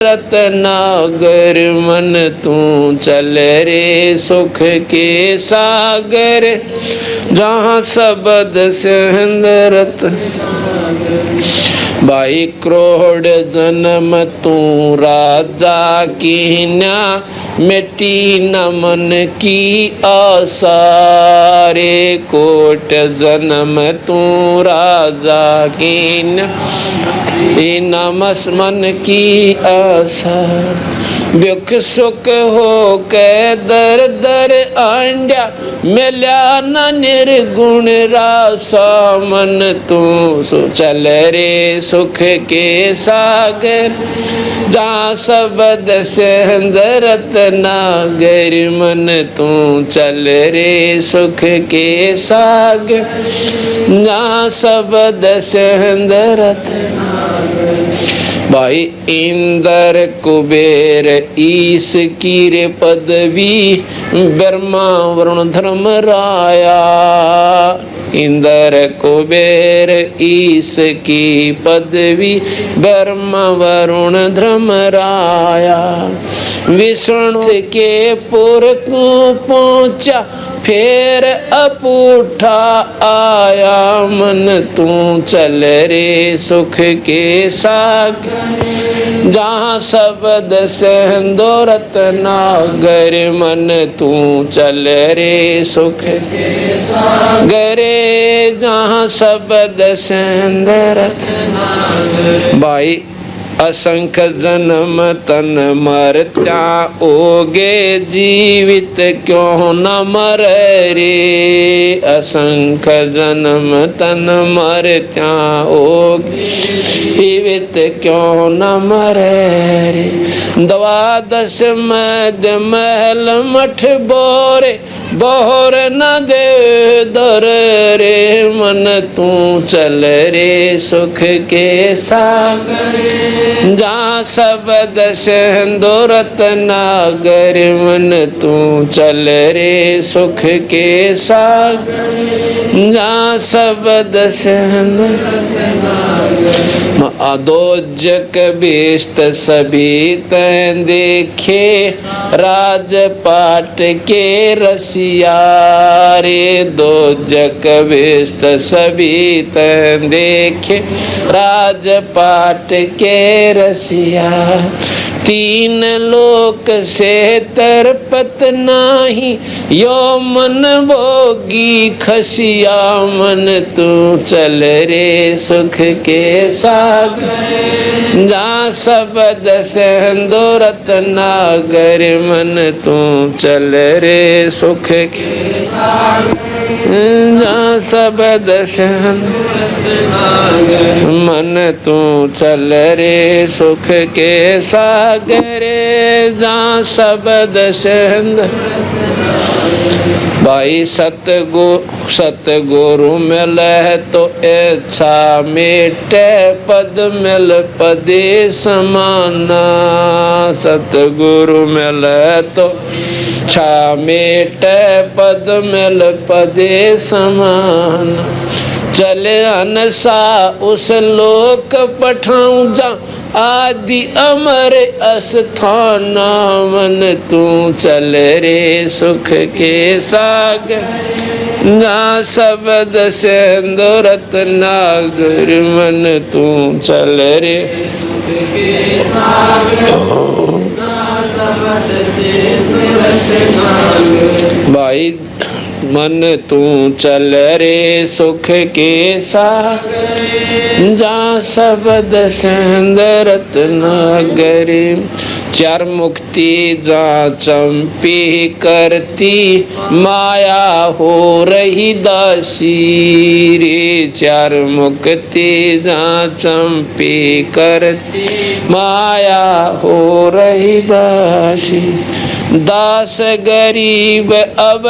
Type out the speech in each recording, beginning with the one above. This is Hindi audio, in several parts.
रत्नागर मन तू चल रे सुख के सागर, जहाँ सबद सिंध रत भाई करोड़ जन्म तू राजा की न्या, मिट्टी न मन की आशा रे, कोट जन्म तू राजा की न्या, नमस मन की आशा, व्यख सुख हो के दर दर आंड्या, मिल्या न निर्गुण रासा, मन तू चल रे सुख के सागर, जहाँ सबद सिंध रत्नागर, मन तू चल रे सुख के सागर, जहाँ सबद सिंध रत्नागर। भाई इंद्र कुबेर ईश की रे पदवी, ब्रह्मा वरुण धर्म राया, इंद्र कुबेर ईश की पदवी, ब्रह्मा वरुण धर्म राया, विष्णु के पुर को पहुंचा, फिर अपूठा आया, मन तू चल रे सुख के सागर, जहाँ सबद सिंधु रत्नागर, मन तू चल रे सुख के सागर, जहाँ सबद सिंधु रत्नागर। भाई असंख्य जन्म तन मरत्या ओगे, जीवित क्यों न मर रे, असंख्य जन्म तन मरत्या ओगे, जीवित क्यों न मर रे, द्वादश मध्य महल मठ बोरे, बोहर न दे दर रे, मन तू चल रे सुख के सागर, जहाँ सबद सिंधु रत्नागर, मन तू चल रे सुख के सागर, जहाँ सबद सिंधु रत्नागर। अदोजक बेष्ट सभी तैं देखे, राजपाट के रसिया रे, दोजक बेष्ट सभी तैं देखे, राजपाट के रसिया, तीन लोक से तरपत नाही, यो मन भोगी खसिया, मन तू चल रे सुख के सागर, जहाँ सबद सिंधु रत्नागर, मन तू चल रे सुख के सागर, जहाँ सबद सिंधु रत्नागर, मन तू चल रे सुख के सागर, जहाँ सबद सिंधु। भाई सतगुरु मिले तो इच्छा मेटे, पद मिल पदे समाना, सतगुरु मिले तो इच्छा मेटे, पद मिल पदे समाना, चले अनसा उस लोक पठाऊं, जा आदि अमर अस्थाना, मन तू चल रे सुख के सागर, जहाँ सबद सिंधु रत्नागर, मन तू चल रे सुख के सागर, जहाँ सबद सिंधु रत्नागर। भाई मन तू चल रे सुख के सागर, जहाँ सबद सिंधु रत्नागर, चार मुक्ति जहाँ चंपी करती, माया हो रही दासी रे, चार मुक्ति जहाँ चंपी करती, माया हो रही दासी, दास गरीब अब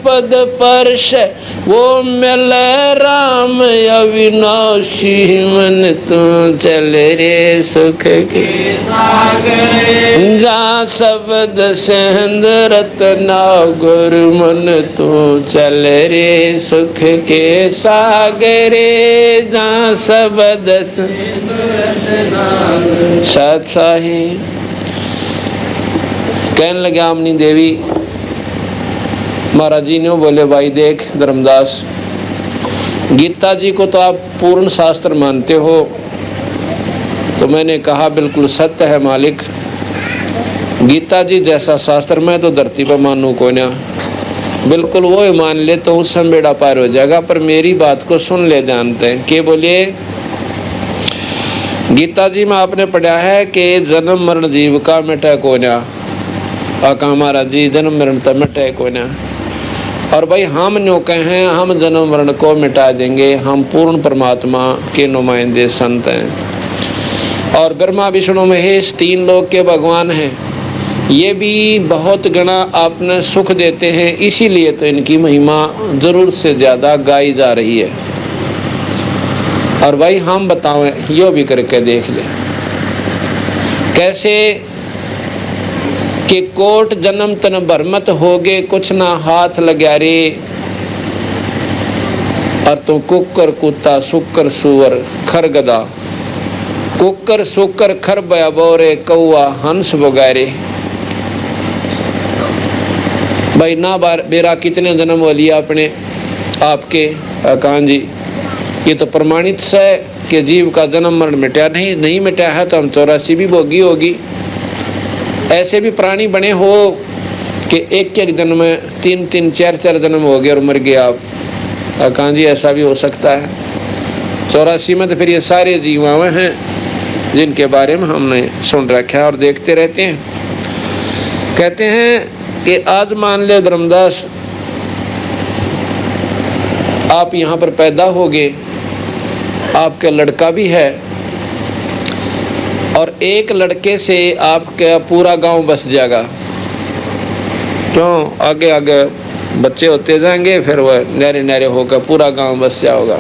पद परश, वो मिल राम अविनाशी, मन तू चल रे सुख के सागर, जहाँ शब्द सिंध रतना गुरु मन तू चल रे सुख के सागरे जहाँ शब्द सत्साही। कहने लगे आमनी देवी महाराज जी ने बोले भाई देख धर्मदास, गीता जी को तो आप पूर्ण शास्त्र मानते हो। तो मैंने कहा बिल्कुल सत्य है मालिक, गीता जी जैसा शास्त्र मैं तो धरती पर मानू को ना, बिल्कुल वो ही मान ले तो उस समय बेड़ा पार हो जाएगा। पर मेरी बात को सुन ले जानते हैं कि बोलिए गीता जी में आपने पढ़ा है कि जन्म मरण जीव का मिटे को ना, आका महाराज जी जन्म मरण तो मिटे को ना। और भाई हम न्यू कहें हम जन्म मरण को मिटा देंगे, हम पूर्ण परमात्मा के नुमाइंदे संत हैं। और ब्रह्मा विष्णु महेश तीन लोक के भगवान हैं, ये भी बहुत गणा आपने सुख देते हैं, इसीलिए तो इनकी महिमा जरूर से ज़्यादा गाई जा रही है। और भाई हम बताओ यो भी करके देख ले कैसे कि कोट जन्म तन भरमत होगे कुछ ना हाथ लग्या रे। और तो कुकर कुत्ता सुकर सुअर खर गदा, कुकर सुकर खर बयाबोरे कौआ हंस बगारे। भाई ना बार बेरा कितने जन्म हो लिया अपने आपके कान जी, ये तो प्रमाणित है कि जीव का जन्म मरण मिटा नहीं मिटा है तो हम 84 भी भोगी होगी। ऐसे भी प्राणी बने हो कि एक एक जन्म में 3-3 4-4 जन्म हो गए और मर गए आप। कहाँ जी ऐसा भी हो सकता है। 84 में तो फिर ये सारे जीवाएं हैं जिनके बारे में हमने सुन रखा है और देखते रहते हैं। कहते हैं कि आज मान ले धर्मदास आप यहाँ पर पैदा होगे, आपका लड़का भी है और एक लड़के से आपका पूरा गांव बस जाएगा। क्यों आगे आगे बच्चे होते जाएंगे, फिर वह नहरे नहरे होकर पूरा गांव बस जाओगा।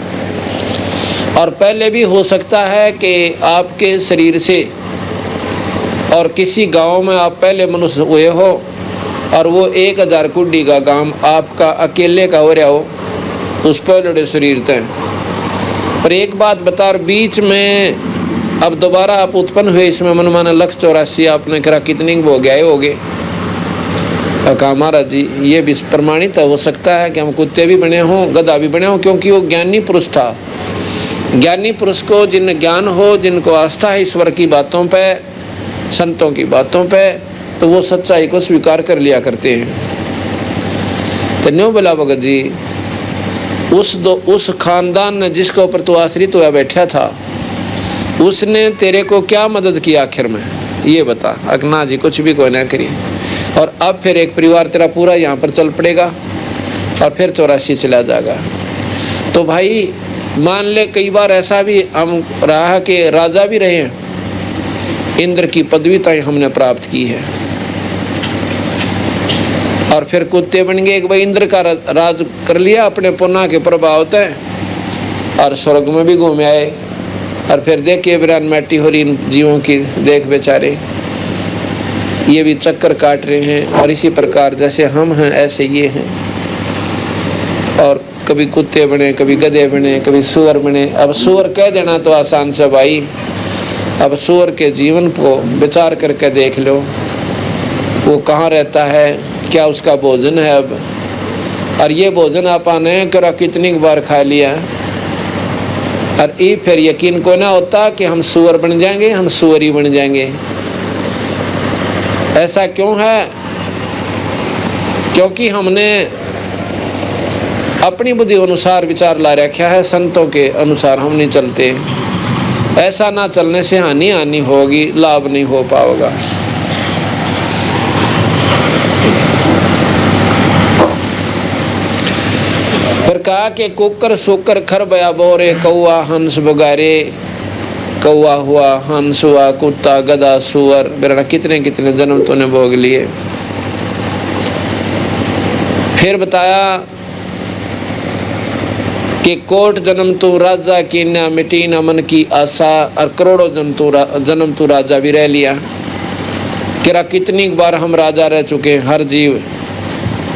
और पहले भी हो सकता है कि आपके शरीर से और किसी गांव में आप पहले मनुष्य हुए हो और वो 1000 कुड्डी का गांव आपका अकेले का हो रहा हो उस पहले शरीर तय। पर एक बात बता, बीच में अब दोबारा आप उत्पन्न हुए, इसमें मनमाना 184 आपने करा कितनी हो गए होगे। कहा महाराज जी ये भी प्रमाणित हो सकता है कि हम कुत्ते भी बने हों गधा भी बने हों, क्योंकि वो ज्ञानी पुरुष था। ज्ञानी पुरुष को जिन ज्ञान हो, जिनको आस्था है ईश्वर की बातों पे, संतों की बातों पे, तो वो सच्चाई को स्वीकार कर लिया करते हैं। तो न्यू बोला भगत जी उस खानदान ने जिसके ऊपर तू आश्रित हुआ बैठा था उसने तेरे को क्या मदद की आखिर में, ये बता। अगना जी कुछ भी कोई ना करिए। और अब फिर एक परिवार तेरा पूरा यहाँ पर चल पड़ेगा और फिर 84 चला जाएगा। तो भाई मान ले कई बार ऐसा भी हम रहा कि राजा भी रहे हैं, इंद्र की पदवी तक हमने प्राप्त की है और फिर कुत्ते बन गए। एक भाई इंद्र का राज कर लिया अपने पुना के प्रभाव तय और स्वर्ग में भी घूम आए। और फिर देखिए बिरान मैटी हो रही इन जीवों की, देख बेचारे ये भी चक्कर काट रहे हैं। और इसी प्रकार जैसे हम हैं ऐसे ये हैं, और कभी कुत्ते बने, कभी गधे बने, कभी सुअर बने। अब सुअर कह देना तो आसान से भाई, अब सुअर के जीवन को विचार करके देख लो, वो कहाँ रहता है, क्या उसका भोजन है अब, और ये भोजन आपने करा कितनी बार खा लिया। और ये फिर यकीन को ना होता कि हम सुअर बन जाएंगे, हम सुअरी बन जाएंगे। ऐसा क्यों है? क्योंकि हमने अपनी बुद्धि अनुसार विचार ला रखा है, संतों के अनुसार हम नहीं चलते। ऐसा ना चलने से हानि होगी, लाभ नहीं हो पाएगा। फिर कहा कि कुकर सुकर खर बया बोरे, कौआ हंस बगारे। कौआ हुआ, हंस हुआ, कुत्ता गधा सुअर, बेरा कितने कितने जन्म तूने भोग लिए। फिर बताया कि कोट जन्म तू राजा की ना मिटी न मन की आशा, और करोड़ों जन्म तू राजा भी रह लिया। क्या कितनी बार हम राजा रह चुके हैं, हर जीव।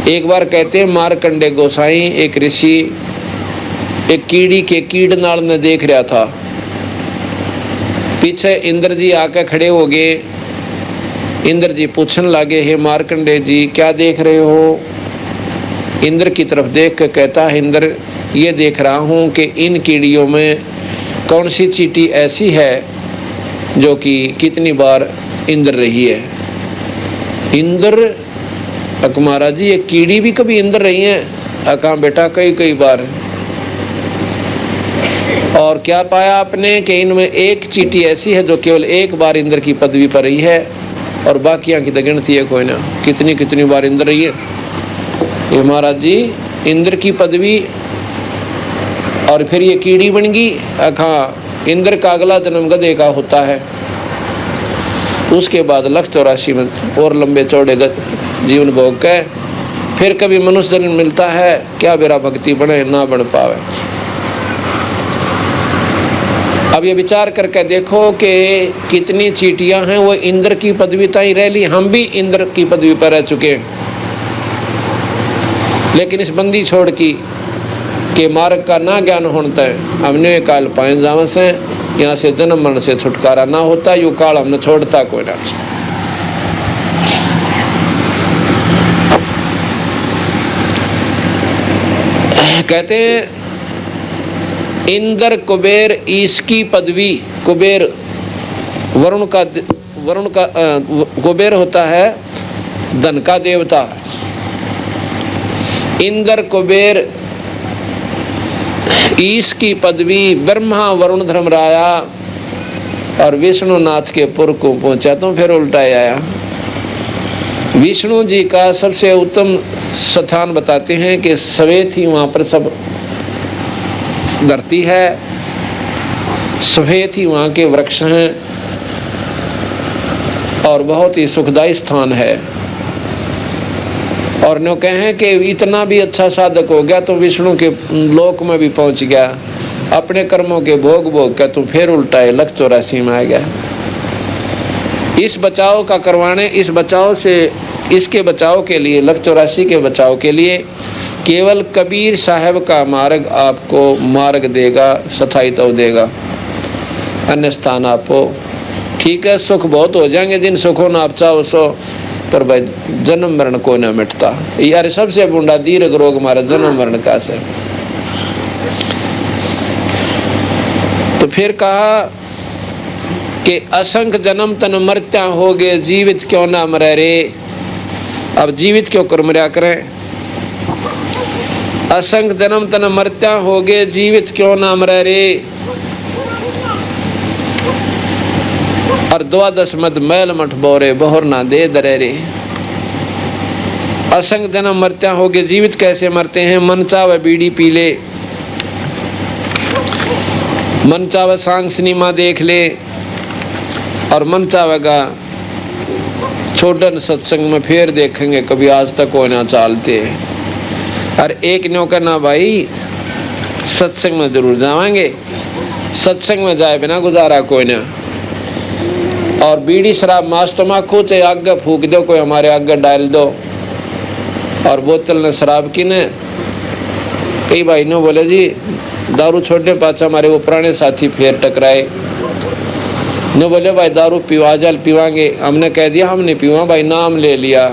एक बार कहते हैं मार्कंडे गोसाई एक ऋषि एक कीड़ी के कीड़ नाल ने देख रहा था। पीछे इंद्र जी आके खड़े हो गए। इंद्र जी पूछने लगे, हे मार्कंडे जी क्या देख रहे हो? इंद्र की तरफ देख कर कहता है, इंद्र ये देख रहा हूँ कि इन कीड़ियों में कौन सी चींटी ऐसी है जो कि कितनी बार इंद्र रही है। इंद्र महाराज जी ये कीड़ी भी कभी इंद्र रही हैं? कहा बेटा कई कई बार। और क्या पाया आपने? कि इनमें एक चींटी ऐसी है जो केवल एक बार इंद्र की पदवी पर रही है और बाकियां की तो गिनती है कोई ना। कितनी कितनी बार इंद्र रही है ये महाराज जी, इंद्र की पदवी और फिर ये कीड़ी बन गई। हाँ, इंद्र का अगला जन्म गधे का होता है, उसके बाद 184 में और लंबे चौड़े जीवन भोग के फिर कभी मनुष्य जन्म मिलता है। क्या बेरा भक्ति बने ना बन पावे। अब ये विचार करके देखो कि कितनी चींटियां हैं वो इंद्र की पदवी ताई रह ली। हम भी इंद्र की पदवी पर रह चुके हैं, लेकिन इस बंदी छोड़ की के मार्ग का ना ज्ञान होता है हमने काल पाए जावा से यहाँ से जन्म मरण से छुटकारा ना होता। यू काल हमने छोड़ता कोई ना। कहते हैं इंद्र कुबेर इसकी पदवी, कुबेर वरुण का कुबेर होता है धन का देवता। इंद्र कुबेर ईश की पदवी ब्रह्मा वरुण धर्मराया और विष्णुनाथ के पुर को पहुंचा तो फिर उल्टा आया। विष्णु जी का सबसे उत्तम स्थान बताते हैं कि सफेद ही वहां पर सब धरती है, सफेद ही वहां के वृक्ष हैं और बहुत ही सुखदायी स्थान है। और नो कहें कि इतना भी अच्छा साधक हो गया तो विष्णु के लोक में भी पहुंच गया, अपने कर्मों के भोग भोग का तो फिर उल्टा 184 में आ गया। इस बचाव का करवाने, इस बचाव से, इसके बचाव के लिए, 184 के बचाव के लिए केवल कबीर साहब का मार्ग आपको मार्ग देगा, स्थायित्व देगा। अन्य स्थान आपको ठीक है सुख बहुत हो जाएंगे, जिन सुखों न आप चाहो सो, पर भाई जन्म मरण को न मिटता। यार सबसे बुंडा दीर्घ रोग मारा जन्म मरण का से। तो फिर कहा कि असंख्य जन्म तन मरत्या हो गए, जीवित क्यों ना मरे रे। अब जीवित क्यों कर मरया करें? असंख्य जन्म तन मरत्या हो गए, जीवित क्यों ना मरे रे। और 12 मद मैल मठ बोरे बोहर ना दे दरे रे। असंख्य जन्म मरत्या हो गए, जीवित कैसे मरते हैं? मन चावे बीड़ी पी ले, मन चावे सांग सिनेमा देख ले, और मन चावेगा छोटन सत्संग में फिर देखेंगे कभी आज तक कोई ना चालते। और एक न्यों करना भाई सत्संग में जरूर जाएंगे, सत्संग में जाए बिना गुजारा कोई ना। और बीड़ी शराब मांस तम्बाकू चाहे आगे फूक दो, कोई हमारे आगे डाल दो। और बोतल ने शराब की ने कई भाई ने बोले जी दारू छोड़ने पाचा हमारे वो पुराने साथी फिर टकराए ने बोले भाई दारू पीवा जल पीवाएंगे। हमने कह दिया हम नहीं पीवा भाई, नाम ले लिया।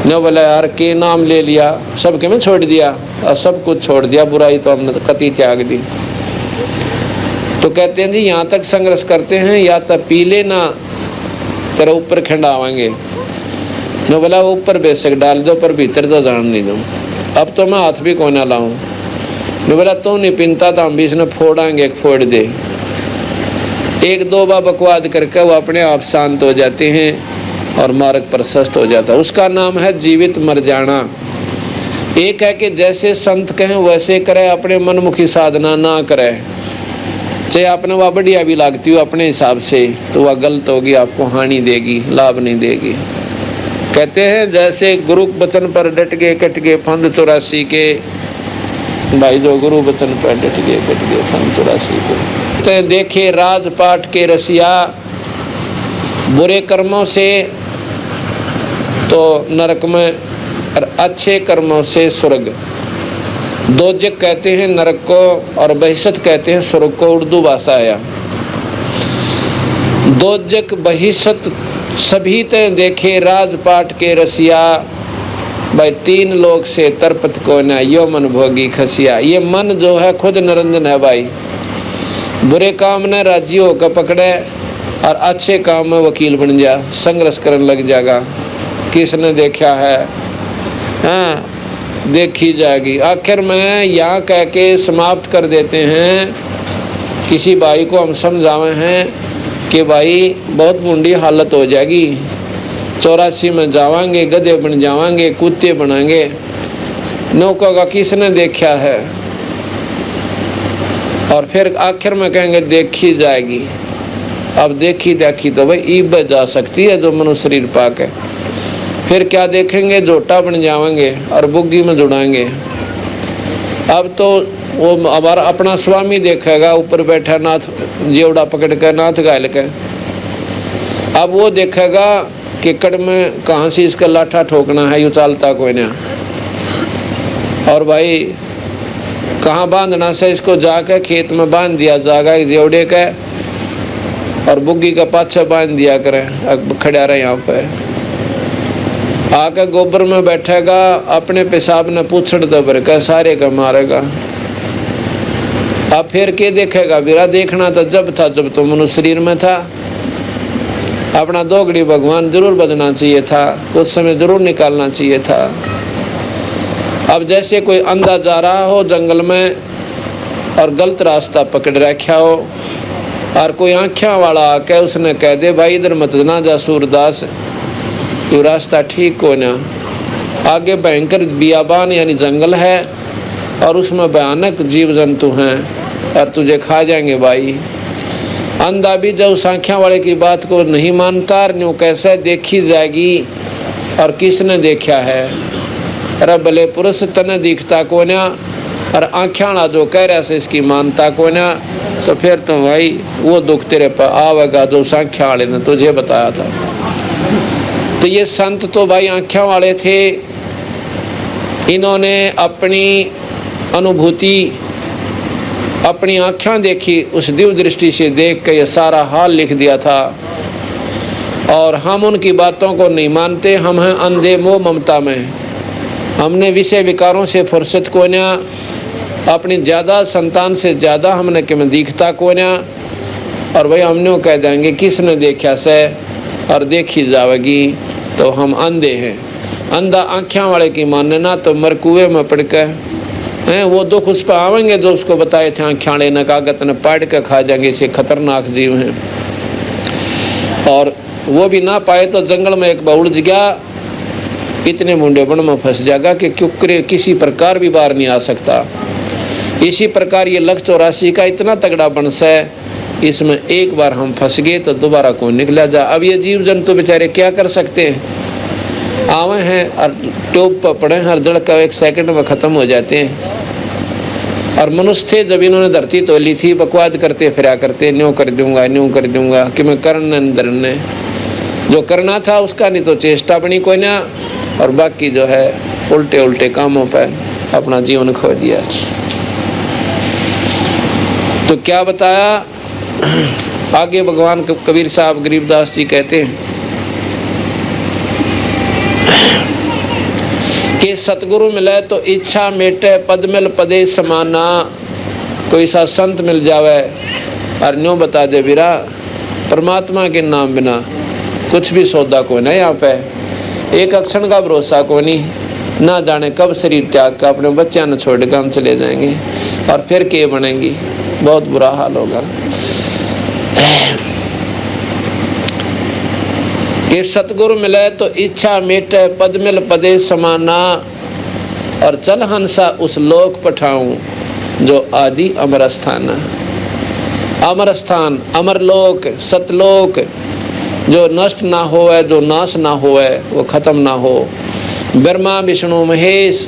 ने बोला यार के नाम ले लिया, सब के में छोड़ दिया और सब कुछ छोड़ दिया, बुराई तो हमने कति त्याग दी। तो कहते हैं जी यहाँ तक संघर्ष करते हैं या तो पी लेना तेरा ऊपर खंडावाएंगे। ने बोला वो ऊपर बेशक डाल दो पर भीतर तो जान नहीं दो, अब तो मैं हाथ भी कोई ना लाऊं। ने बोला तो नहीं पीनता तो हम भी इसने फोड़ाएंगे, फोड़ दे। एक दो बार बकवाद करके वो अपने आप शांत हो जाते हैं और मार्ग प्रशस्त हो जाता है। उसका नाम है जीवित मर जाना। एक है कि जैसे संत कहें वैसे करे, अपने मनमुखी साधना ना करे, चाहे आपने वह बढ़िया भी लागती हो अपने हिसाब से, तो वह गलत होगी, आपको हानि देगी, लाभ नहीं देगी। कहते हैं जैसे गुरु वचन पर डट गए कट गए फंद 84 के, भाई जो गुरु वचन पर डट गए कट गए फंद 84 के। तो देखे राजपाट के रसिया, बुरे कर्मों से तो नरक में और अच्छे कर्मों से स्वर्ग। दोजक कहते हैं नरक को और बहिष्त कहते हैं स्वर्ग को, उर्दू भाषा आया। दोजक बहिष्त सभी ते देखे राजपाट के रसिया, भाई तीन लोग से तरपत को ना यो मन भोगी खसिया। ये मन जो है खुद निरंजन है भाई, बुरे काम ने राजी होकर पकड़े और अच्छे काम में वकील बन जा, संघर्ष करने लग जाएगा। किसने देखा है? हाँ, देखी जाएगी। आखिर में यहाँ कह के समाप्त कर देते हैं। किसी भाई को हम समझावे हैं कि भाई बहुत मुंडी हालत हो जाएगी, 84 में जावांगे, गधे बन जावांगे, कुत्ते बनाएंगे। नौका का किसने देखा है? और फिर आखिर में कहेंगे देखी जाएगी। अब देखी देखी तो भाई ईब जा सकती है जो मनुष्य शरीर पाक है। फिर क्या देखेंगे? जोटा बन जाएंगे और बुग्गी में जुड़ाएंगे। अब तो वो हमारा अपना स्वामी देखेगा, ऊपर बैठा नाथ जेवड़ा पकड़ कर, नाथ गायल के। अब वो देखेगा कि कड़ में कहाँ से इसका लाठा ठोकना है, यूँ चालता कोई ना। और भाई कहाँ बांधना से इसको जाकर खेत में बांध दिया जाएगा जेवड़े का, और बुग्गी का पाछा बांध दिया करें, खड़ा रहे यहाँ पे। आकर गोबर में बैठेगा, अपने पेशाब ने पूछड़ दबर का सारे का मारेगा। अब फिर के देखेगा? बिरा देखना तो जब था जब तो मनुष्य शरीर में था। अपना दोगड़ी भगवान जरूर बदलना चाहिए था, उस समय जरूर निकालना चाहिए था। अब जैसे कोई अंधा जा रहा हो जंगल में और गलत रास्ता पकड़ रखा हो, और कोई आँखियाँ वाला आके उसने कह दे भाई इधर मत ना जा सूरदास, ये रास्ता ठीक को ना। आगे भयंकर बियाबान यानी जंगल है और उसमें भयानक जीव जंतु हैं और तुझे खा जाएंगे भाई। अंधा भी जब सांख्या वाले की बात को नहीं मानता, न्यू कैसे देखी जाएगी। और किसने देखा है? अरे भले पुरुष तने दिखता को ना, और आँखियाँ जो कह रहा से इसकी मानता को ना, तो फिर तो भाई वो दुख तेरे पर आवेगा जो सांख्या वाले ने तुझे बताया था। तो ये संत तो भाई आँखियाँ वाले थे, इन्होंने अपनी अनुभूति, अपनी आँखें देखी, उस दिव्य दृष्टि से देख के ये सारा हाल लिख दिया था। और हम उनकी बातों को नहीं मानते, हम हैं अंधे मोह ममता में। हमने विषय विकारों से फुर्सत को ना, अपनी ज़्यादा संतान से ज़्यादा हमने कि मैं दिखता को ना। और भाई हमने कह देंगे किसने देखा से और देखी जाएगी, तो हम अंधे हैं। अंधा आँखियाँ वाले की मानना तो मर कुएं में पड़ के हैं, वो दुख उस पर आवेंगे जो उसको बताए थे आँखियाँ वाले ने, कागत ने पाड़ के खा जाएंगे, इसे खतरनाक जीव हैं। और वो भी ना पाए तो जंगल में एक उलझ गया, इतने मुंडे बन में फंस जाएगा कि क्योंकि किसी प्रकार भी बाहर नहीं आ सकता। इसी प्रकार ये लख 84 का इतना तगड़ा बंश है, इसमें एक बार हम फंस गए तो दोबारा कौन निकला जा। अब ये जीव जंतु बेचारे क्या कर सकते हैं? आवे हैं और ट्यूब पर पड़े हैं, हर जड़ का 1 सेकंड में ख़त्म हो जाते हैं। और मनुष्य थे जब इन्होंने धरती तोली थी, बकवाद करते फिरा करते, न्यों कर दूंगा कि मैं करने अंदर ने जो करना था उसका नहीं तो चेष्टा बनी कोई ना, और बाकी जो है उल्टे उल्टे कामों पर अपना जीवन खो दिया। तो क्या बताया आगे भगवान कबीर साहब गरीबदास जी कहते हैं कि सतगुरु मिले तो इच्छा मेटे, पद मिल पदे समाना। कोई सा संत मिल जावे और न्यों बता दे बिरा परमात्मा के नाम बिना कुछ भी सौदा को नहीं। यहाँ पे एक अक्षण का भरोसा को नहीं, ना जाने कब शरीर त्याग का अपने बच्चा न छोड़ कर हम चले जाएंगे, और फिर के बनेंगी, बहुत बुरा हाल होगा। कि सतगुरु मिले तो इच्छा मेटे, पद मिल पदे समाना। और चल हंसा उस लोक पठाऊं जो आदि अमर स्थान। अमर स्थान, अमर लोक, सतलोक, जो नष्ट ना होवे, जो नाश ना होवे, वो खत्म ना हो। ब्रह्मा विष्णु महेश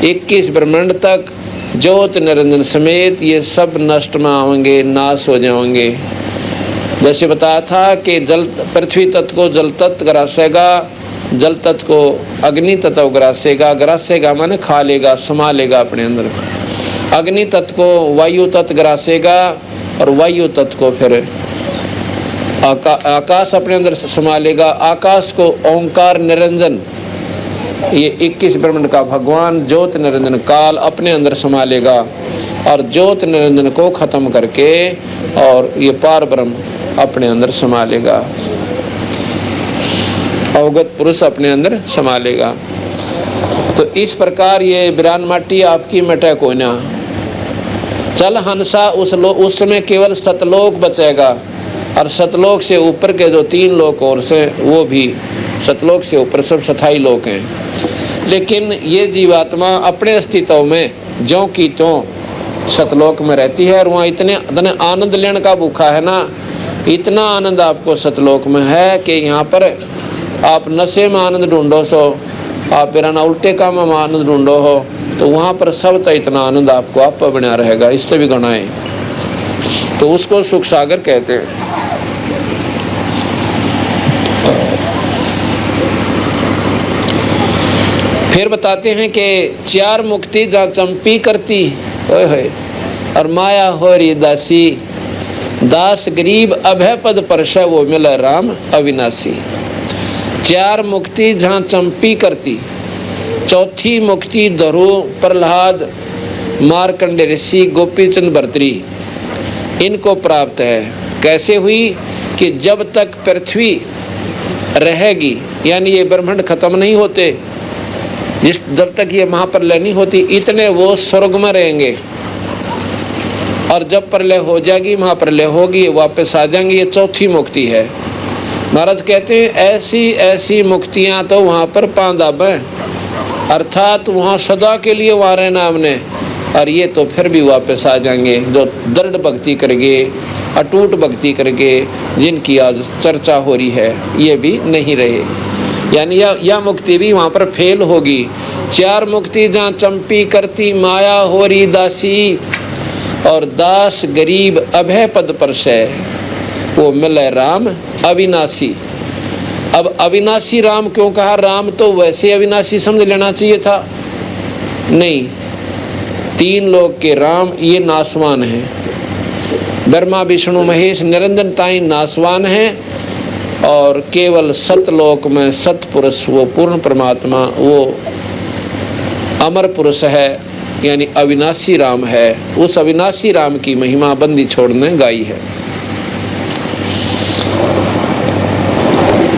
21 ब्रह्मांड तक ज्योत निरंजन समेत ये सब नष्ट में आएंगे, नाश हो जाएंगे। जैसे बताया था कि जल पृथ्वी तत्व को जल तत्व ग्रासेगा, जल तत्व को अग्नि तत्व ग्रासेगा। ग्रासेगा माने खा लेगा, समा लेगा अपने अंदर। अग्नि तत्व को वायु तत्व ग्रासेगा और वायु तत्व को फिर आकाश अपने अंदर समा लेगा। आकाश को ओंकार निरंजन, ये 21 ब्रह्मांड का भगवान ज्योत निरंजन काल अपने अंदर समा लेगा और ज्योत निरंजन को खत्म करके और ये पार ब्रह्म अपने अंदर समा लेगा। अवगत पुरुष अपने अंदर समा लेगा। तो इस प्रकार ये बिरान माटी आपकी मटे कोना। चल हंसा उस समय केवल सतलोक बचेगा और सतलोक से ऊपर के जो 3 लोक और से वो भी सतलोक से ऊपर सब स्थायी लोक हैं। लेकिन ये जीवात्मा अपने अस्तित्व में ज्यों की त्यों सतलोक में रहती है और वहाँ इतने आनंद लेने का भूखा है ना, इतना आनंद आपको सतलोक में है कि यहाँ पर आप नशे में आनंद ढूंढो सो, आप बिराना उल्टे काम में आनंद ढूंढो हो, तो वहाँ पर सब तो इतना आनंद आपको आप पर बना रहेगा, इससे भी गणाएं। तो उसको सुख सागर कहते हैं। फिर बताते हैं कि 4 मुक्ति जहाँ चंपी करती ओए और माया हो री दासी, दास गरीब अभय पद परश वो मिला राम अविनाशी। 4 मुक्ति जहाँ चंपी करती, चौथी मुक्ति धरु प्रहलाद मार्कंडे ऋषि गोपीचंद भर्तृ इनको प्राप्त है। कैसे हुई कि जब तक पृथ्वी रहेगी, यानी ये ब्रह्मांड खत्म नहीं होते, जब तक ये महाप्रलय नहीं होती, इतने वो स्वर्ग में रहेंगे और जब प्रलय हो जाएगी, महाप्रलय होगी, वापस आ जाएंगे। ये चौथी मुक्ति है। महाराज कहते हैं ऐसी ऐसी मुक्तियां तो वहाँ पर पांदाब है, अर्थात वहाँ सदा के लिए वहाँ रहना हमने, और ये तो फिर भी वापस आ जाएंगे जो दृढ़ भक्ति करके, अटूट भक्ति करके, जिनकी आज चर्चा हो रही है, ये भी नहीं रहे। यानी यह मुक्ति भी वहाँ पर फेल होगी। 4 मुक्ति जहाँ चंपी करती माया हो री दासी और दास गरीब अभय पद पर से वो मिले राम अविनाशी। अब अविनाशी राम क्यों कहा? राम तो वैसे अविनाशी समझ लेना चाहिए था, नहीं, 3 लोक के राम ये नासवान है। ब्रह्मा विष्णु महेश निरंजन ताई नासवान है और केवल सतलोक में सतपुरुष वो पूर्ण परमात्मा वो अमर पुरुष है, यानी अविनाशी राम है। उस अविनाशी राम की महिमा बंदी छोड़ने गाई है।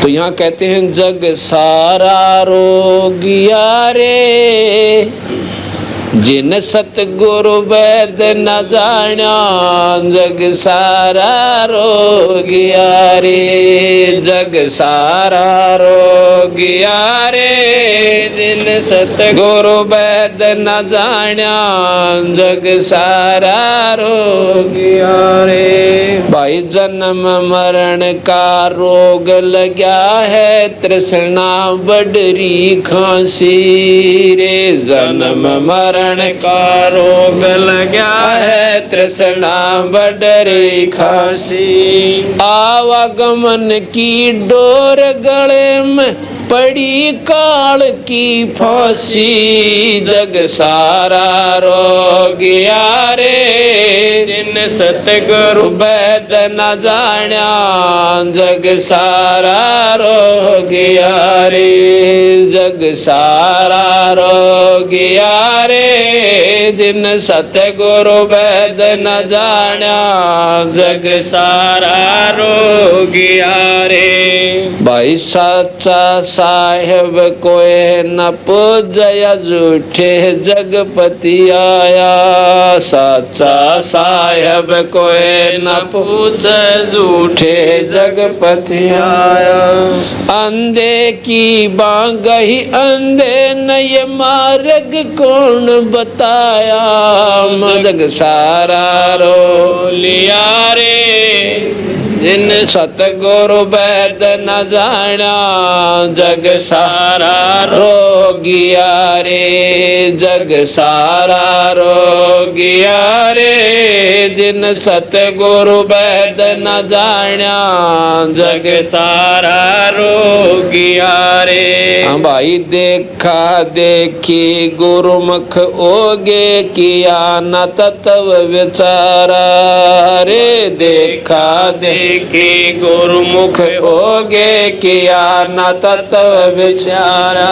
तो यहाँ कहते हैं जग सारा रोगिया रे, जिन सतगुरु वैद न जाना, जग सारा रोगिया रे, जग सारा रोगिया रे, जिन सतगुरु वैद न जाना, जग सारा रोगिया रे। भाई जन्म मरण का रोग लग्या है, तृष्णा बडरी खांसी रे, जन्म मरण का रोग लग्या है, तृष्णा बडरी खांसी। आवागमन की डोर गले में पड़ी काल की फांसी, जग सारा रोगिया रे, जिन सतगुरु वैद न जाना, जग सारा रोगिया रे, जग सारा रोगिया रे, जिन सतगुरु वैद न जाना, जग सारा रोगिया रे। भाई सच्चा साहेब कोई न पूजया, झूठे जगपति आया, सच्चा साहेब कोई न पूज, झूठे जगपति आया। अंधे की बांगही अंधे न ये मार्ग कौन बताया, आया, जग सारा रो लिया रे। जिन सतगुरु वैद न जाना, जग सारा रो गया रे। जग सारा रो गया रे। जिन सतगुरु वैद न जाना, जग सारा रो गया रे। भाई देखा देखी गुरुमुख ओगे, किया न तत्व विचारा रे। देखा देखी गुरुमुख ओगे, किया न तत्व विचारा।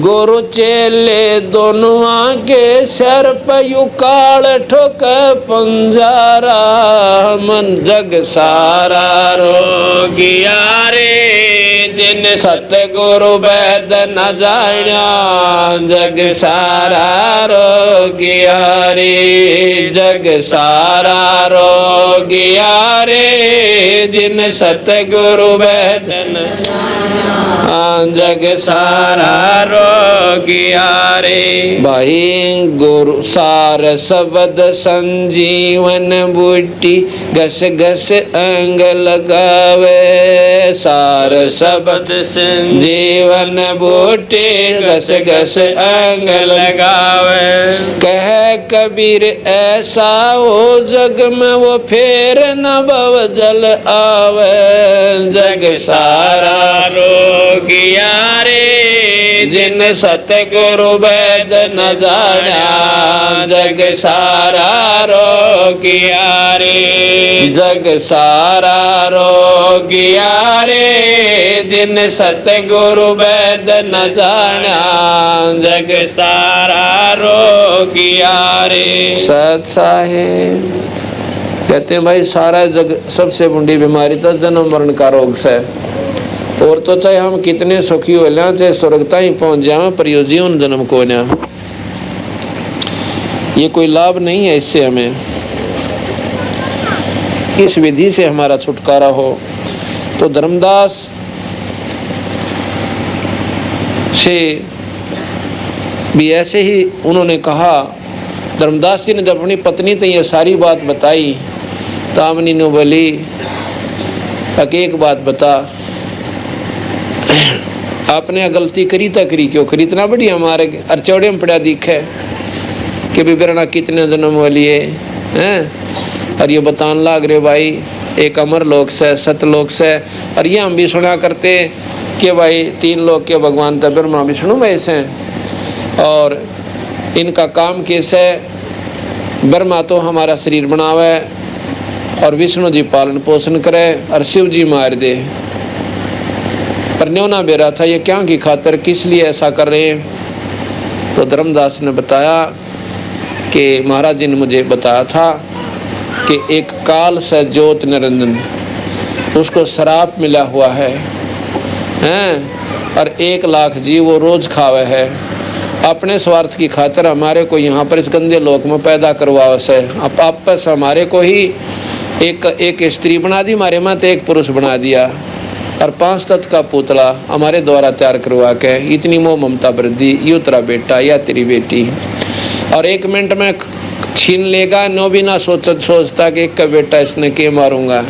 गुरु चेले दोनों आगे, सर पर युकाल ठोक पंजारा। मन जग सारा रो गया रे। जिन सतगुरु वैद न जाना, जग सारा रो गया रे। जग सारा रो गया रे। जिन सतगुरु वैद न जाना, जग सारा रो गया रे। भाई गुरु सार शब्द संजीवन बूटी, घस घस अंग लगावे। सार शब्द संजीवन बूटी, घस घस अंग लगावे। कह कबीर ऐसा हो जग में, वो फेर न भव जल आवे। जग सारा रो गया रे। जिन सतगुरु वैद न जाना, जग सारा रो गया रे। जग सारा रो गया रे। जिन सतगुरु वैद न जाना, जग सारा रो गया रे। सत साहेब कहते हैं भाई सारा जग सबसे बड़ी बीमारी तो जन्म मरण का रोग से। और तो चाहे हम कितने सुखी हो लें, चाहे स्वर्गता ही पहुंच जाए, पर यो जीवन जन्म को ना, ये कोई लाभ नहीं है। इससे हमें इस विधि से हमारा छुटकारा हो। तो धर्मदास से भी ऐसे ही उन्होंने कहा। धर्मदास जी ने जब अपनी पत्नी तो ये सारी बात बताई, तो आमनी ने बोली एक बात बता, आपने गलती करी था, करी क्यों करी? इतना बड़ी हमारे अरचौड़े में पड़ा दिखे कि बिगड़ना कितने जन्म वाली हैं। और ये बतान लाग रहे भाई एक अमर लोक से, सतलोक से। और ये हम भी सुना करते कि भाई 3 लोक के भगवान तो ब्रह्मा विष्णु महेश हैं। और इनका काम कैसे? ब्रह्मा तो हमारा शरीर बनावे, और विष्णु जी पालन पोषण करे, और शिव जी मार दे। पर न्योना बेरा था, ये क्या की खातर, किस लिए ऐसा कर रहे हैं? तो धर्मदास ने बताया कि महाराज जी ने मुझे बताया था कि एक काल से ज्योत निरंजन, उसको शराप मिला हुआ है और 1 लाख जीव वो रोज खावे है। अपने स्वार्थ की खातर हमारे को यहाँ पर इस गंदे लोक में पैदा करवाओ से, अब आपस हमारे को ही एक स्त्री बना दी, हमारे मत एक पुरुष बना दिया, और 5 तत्व का पुतला हमारे द्वारा तैयार करवा के इतनी मोह ममता वृद्धि, यू तेरा बेटा या तेरी बेटी, और 1 मिनट में छीन लेगा। नो भी ना सोचता कि एक का बेटा इसने के मारूंगा,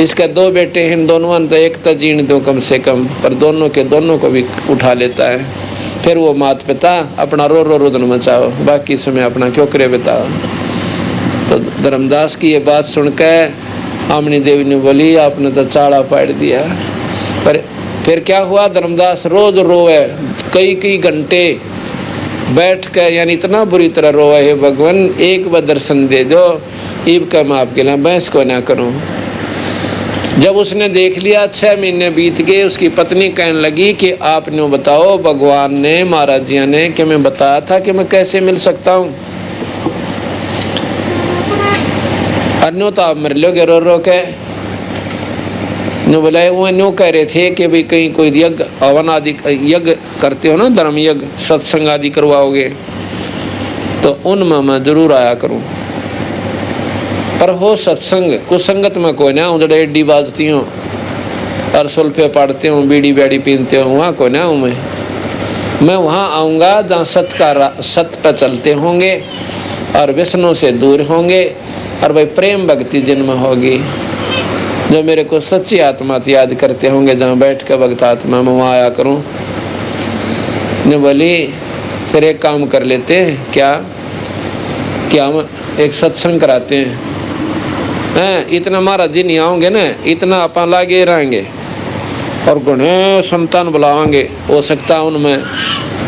इसके 2 बेटे हैं, दोनों तो एक तो जीण दो कम से कम, पर दोनों के दोनों को भी उठा लेता है। फिर वो माता पिता अपना रो रो रुदन मचाओ, बाकी समय अपना क्यों करे बताओ। तो धर्मदास की ये बात सुनकर आमनी देवी ने बोली आपने तो चाड़ा पाड़ दिया। पर फिर क्या हुआ, धर्मदास रोज रोए, कई घंटे बैठ कर, यानी इतना बुरी तरह रोए, है भगवान एक बार दर्शन दे दो, ईब का मैं आपके लिए बहस को ना करूं। जब उसने देख लिया 6 महीने बीत गए, उसकी पत्नी कहने लगी कि आपने बताओ, भगवान ने महाराज जी ने कि मैं बताया था कि मैं कैसे मिल सकता हूँ, अन्यों तो आप मर लोगे रो रो के। नो बोले वो न्यों कह रहे थे कि भाई कहीं कोई यज्ञ हवन आदि यज्ञ करते हो ना, धर्म यज्ञ सत्संग आदि करवाओगे तो उनमें मैं जरूर आया करूँ। पर हो सत्संग कुसंगत में कोई ना, उधर एडी बाजती हूँ और सुल्फे पढ़ते हूँ, बीड़ी बैड़ी पीनते हूँ, वहाँ कोई ना हूँ मैं। मैं वहाँ आऊँगा जहाँ सत्य पर चलते होंगे और व्यसनों से दूर होंगे, और भाई प्रेम भक्ति जिनमें होगी, जो मेरे को सच्ची आत्मा याद करते होंगे, जहाँ बैठ कर भक्त आत्मा में वहाँ आया करूँ। ने बोली फिर एक काम कर लेते हैं, क्या हम एक सत्संग कराते हैं, इतना महाराज जी नहीं आओगे ना, इतना अपन लागे रहेंगे और गुणे संतान बुलावांगे, हो सकता उनमें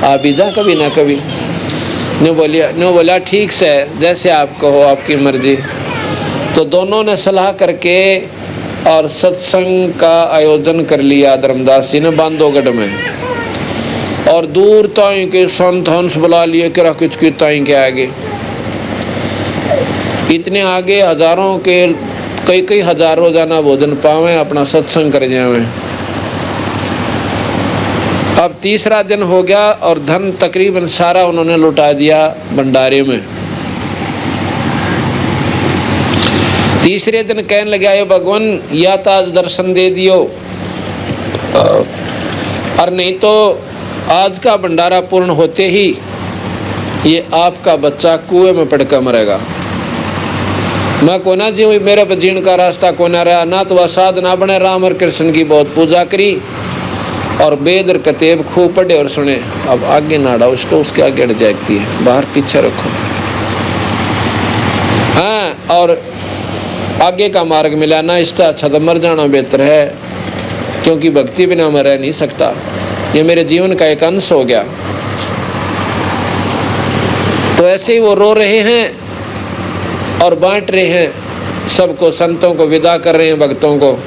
आ भी जा कभी ना कभी। ने बोला ठीक से, जैसे आप कहो, आपकी मर्जी। तो दोनों ने सलाह करके और सत्संग का आयोजन कर लिया धर्मदास जी ने बांधवगढ़ में, और दूर ताई के संत हंस बुला लिए कि किचकी ताई के आगे, इतने आगे हजारों के कई हजार रोजाना भोजन पावे, अपना सत्संग कर जावे। अब तीसरा दिन हो गया और धन तकरीबन सारा उन्होंने लुटा दिया भंडारे में। तीसरे दिन कहने लगा, ये भगवान या तो आज दर्शन दे दियो, और नहीं तो आज का भंडारा पूर्ण होते ही ये आपका बच्चा कुएं में पड़कर मरेगा। मैं कोना जी मेरे बजीण का रास्ता कोना रहा ना, तो वह साधना बने, राम और कृष्ण की बहुत पूजा करी और वेद और कतेब खूब पढ़े और सुने। अब आगे नाड़ा उसको, उसके आगे अड़ जाती है, बाहर पीछे रखो। हाँ, और आगे का मार्ग मिला ना, इसका अच्छा तो मर जाना बेहतर है, क्योंकि भक्ति बिना मैं रह नहीं सकता, ये मेरे जीवन का एक अंश हो गया। तो ऐसे ही वो रो रहे हैं और बांट रहे हैं सबको, संतों को विदा कर रहे हैं, भक्तों को।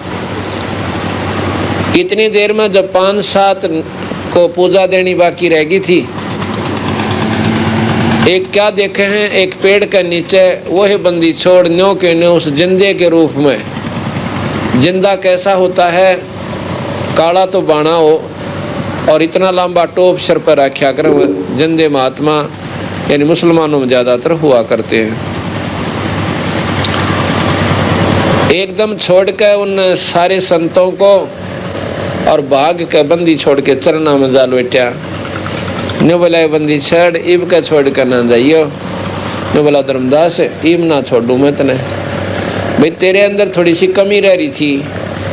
इतनी देर में जब 5-7 को पूजा देनी बाकी रह गई थी, एक क्या देखे हैं, एक पेड़ के नीचे वही बंदी छोड़ न्यों के न्यों उस जिंदे के रूप में। जिंदा कैसा होता है, काला तो बाणा हो और इतना लंबा टोप सर पर रखा कर, जिंदे महात्मा यानी मुसलमानों में ज्यादातर हुआ करते हैं। एकदम छोड़ के उन सारे संतों को और भाग के बंदी छोड़ के चरना में जा बैठा। ने बोला बंदी छड़ इब का छोड़ कर ना जाइयो। ने बोला धर्मदास इब ना छोड़ू मैं तने, भाई तेरे अंदर थोड़ी सी कमी रह रही थी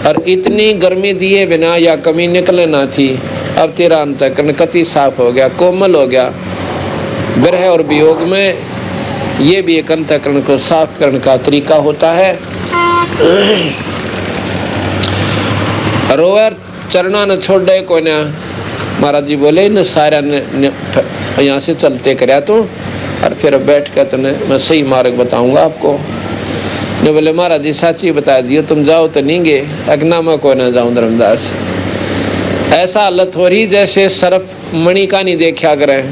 और इतनी गर्मी दिए बिना या कमी निकले ना थी। अब तेरा अंतःकरण कति साफ हो गया, कोमल हो गया। विरह और वियोग में ये भी एक अंतःकरण को साफ करने का तरीका होता है। रोवर चरना न छोड़ दे कोई ना। महाराज जी बोले न सारा ने यहाँ से चलते कराया तो, और फिर बैठ कर तने मैं सही मार्ग बताऊंगा आपको। ने बोले महाराज जी साची बता दियो, तुम जाओ तो नहीं गे, अगना में कोई ना जाऊं धर्मदास। ऐसा हालत हो रही जैसे सर्प मणि का नहीं देखा करे।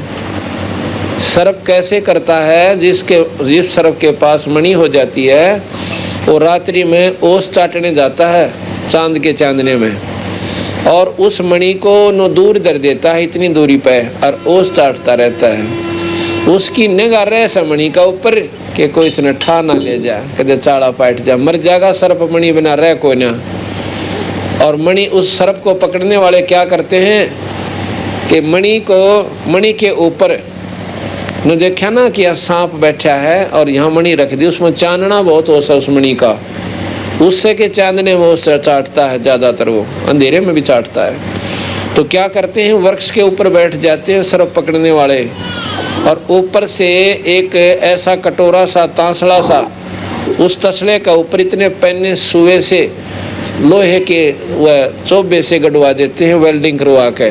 सर्प कैसे करता है, जिस सर्प के पास मणि हो जाती है वो रात्रि में ओस चाटने जाता है चांद के चांदने में, और उस मणि को नो दूर धर देता है इतनी दूरी पे, और ओस चाटता रहता है। उसकी निगाह रहे मणि का ऊपर कि कोई इसने ठा ना ले जा, कदे चाड़ा पाट जा, मर जाएगा सर्प मणि बिना रह कोई ना। और मणि उस सर्प को पकड़ने वाले क्या करते हैं कि मणि के ऊपर ने देखा ना कि सांप बैठा है और यहाँ मणि रख दी, उसमें चांदना बहुत हो सा उस मणि का, उससे के चांदने में उससे चाटता है, ज्यादातर वो अंधेरे में भी चाटता है। तो क्या करते हैं, वृक्ष के ऊपर बैठ जाते हैं सर्प पकड़ने वाले, और ऊपर से एक ऐसा कटोरा सा तांसड़ा सा, उस तसले का ऊपर इतने पैने सुए से लोहे के वह चोबे से गड़वा देते हैं, वेल्डिंग करवा के,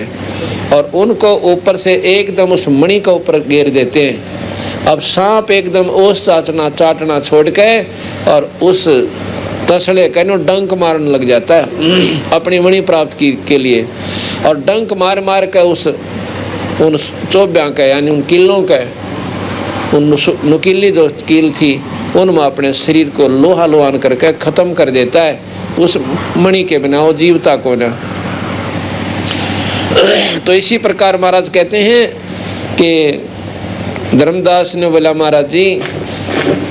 और उनको ऊपर से एकदम उस मणि का ऊपर घेर देते हैं। अब सांप एकदम ओस चाटना छोड़ के और उस तसले का डंक मारने लग जाता है अपनी मणि प्राप्त के लिए, और डंक मार मार के उन चोब्या का यानी उन किलों का, उन नुकीली जो कील थी उनमें अपने शरीर को लोहा लोहान करके खत्म कर देता है। उस मणि के बिना वो जीवता को ना। तो इसी प्रकार महाराज कहते हैं कि धर्मदास ने बोला महाराज जी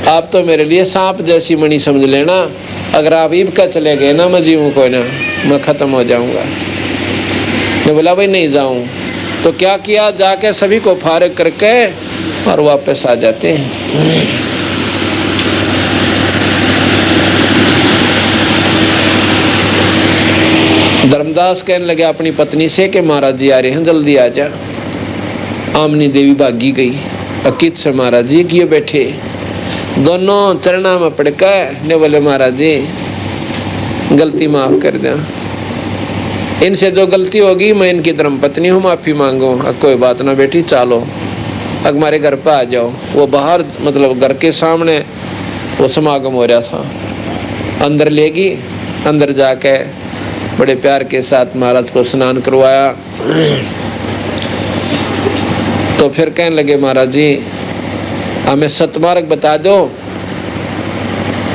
आप तो मेरे लिए सांप जैसी मणि समझ लेना, अगर आप ईब का चले गए ना मैं जीऊँ कोई ना, मैं खत्म हो जाऊंगा। मैं बोला भाई नहीं जाऊं। तो क्या किया, जाके सभी को फारिग करके और वापस आ जाते हैं। धर्मदास कहने लगे अपनी पत्नी से कि महाराज जी आ रहे हैं, जल्दी आ जा। आमनी देवी भागी गई अकित से महाराज जी किए बैठे, दोनों चरणा में पड़कर ने बोले महाराज जी गलती माफ कर दें, इनसे जो गलती होगी मैं इनकी धर्मपत्नी हूँ, माफी मांगो। कोई बात ना बेटी, चलो हमारे घर पर आ जाओ। वो बाहर मतलब घर के सामने वो समागम हो रहा था, अंदर लेगी, अंदर जाके बड़े प्यार के साथ महाराज को स्नान करवाया। तो फिर कहने लगे महाराज जी हमें सतमार्ग बता दो,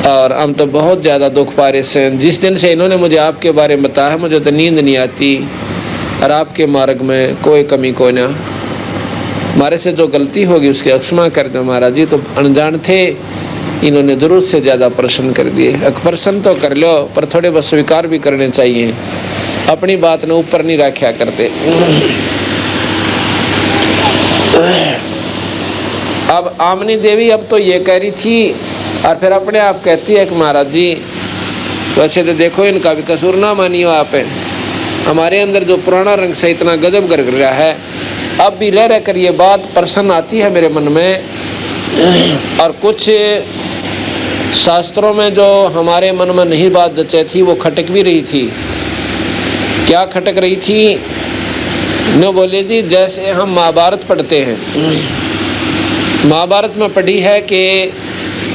और हम तो बहुत ज़्यादा दुख पा रहे हैं। जिस दिन से इन्होंने मुझे आपके बारे में बताया मुझे तो नींद नहीं आती, और आपके मार्ग में कोई कमी कोई ना, हमारे से जो गलती होगी उसके क्षमा कर दो महाराज जी। तो अनजान थे, इन्होंने जरूरत से ज़्यादा प्रश्न कर दिए। प्रश्न तो कर लो पर थोड़े बहुत स्वीकार भी करने चाहिए, अपनी बात ने ऊपर नहीं रखा करते। अब आमनी देवी अब तो ये कह रही थी और फिर अपने आप कहती है कि महाराज जी वैसे तो देखो इनका भी कसूर ना मानियो आप, हमारे अंदर जो पुराना रंग से इतना गजब कर रहा है, अब भी रह कर ये बात प्रसन्न आती है मेरे मन में। और कुछ शास्त्रों में जो हमारे मन में नहीं बात जचे थी वो खटक भी रही थी। क्या खटक रही थी? न बोले जी जैसे हम महाभारत पढ़ते हैं, महाभारत में पढ़ी है कि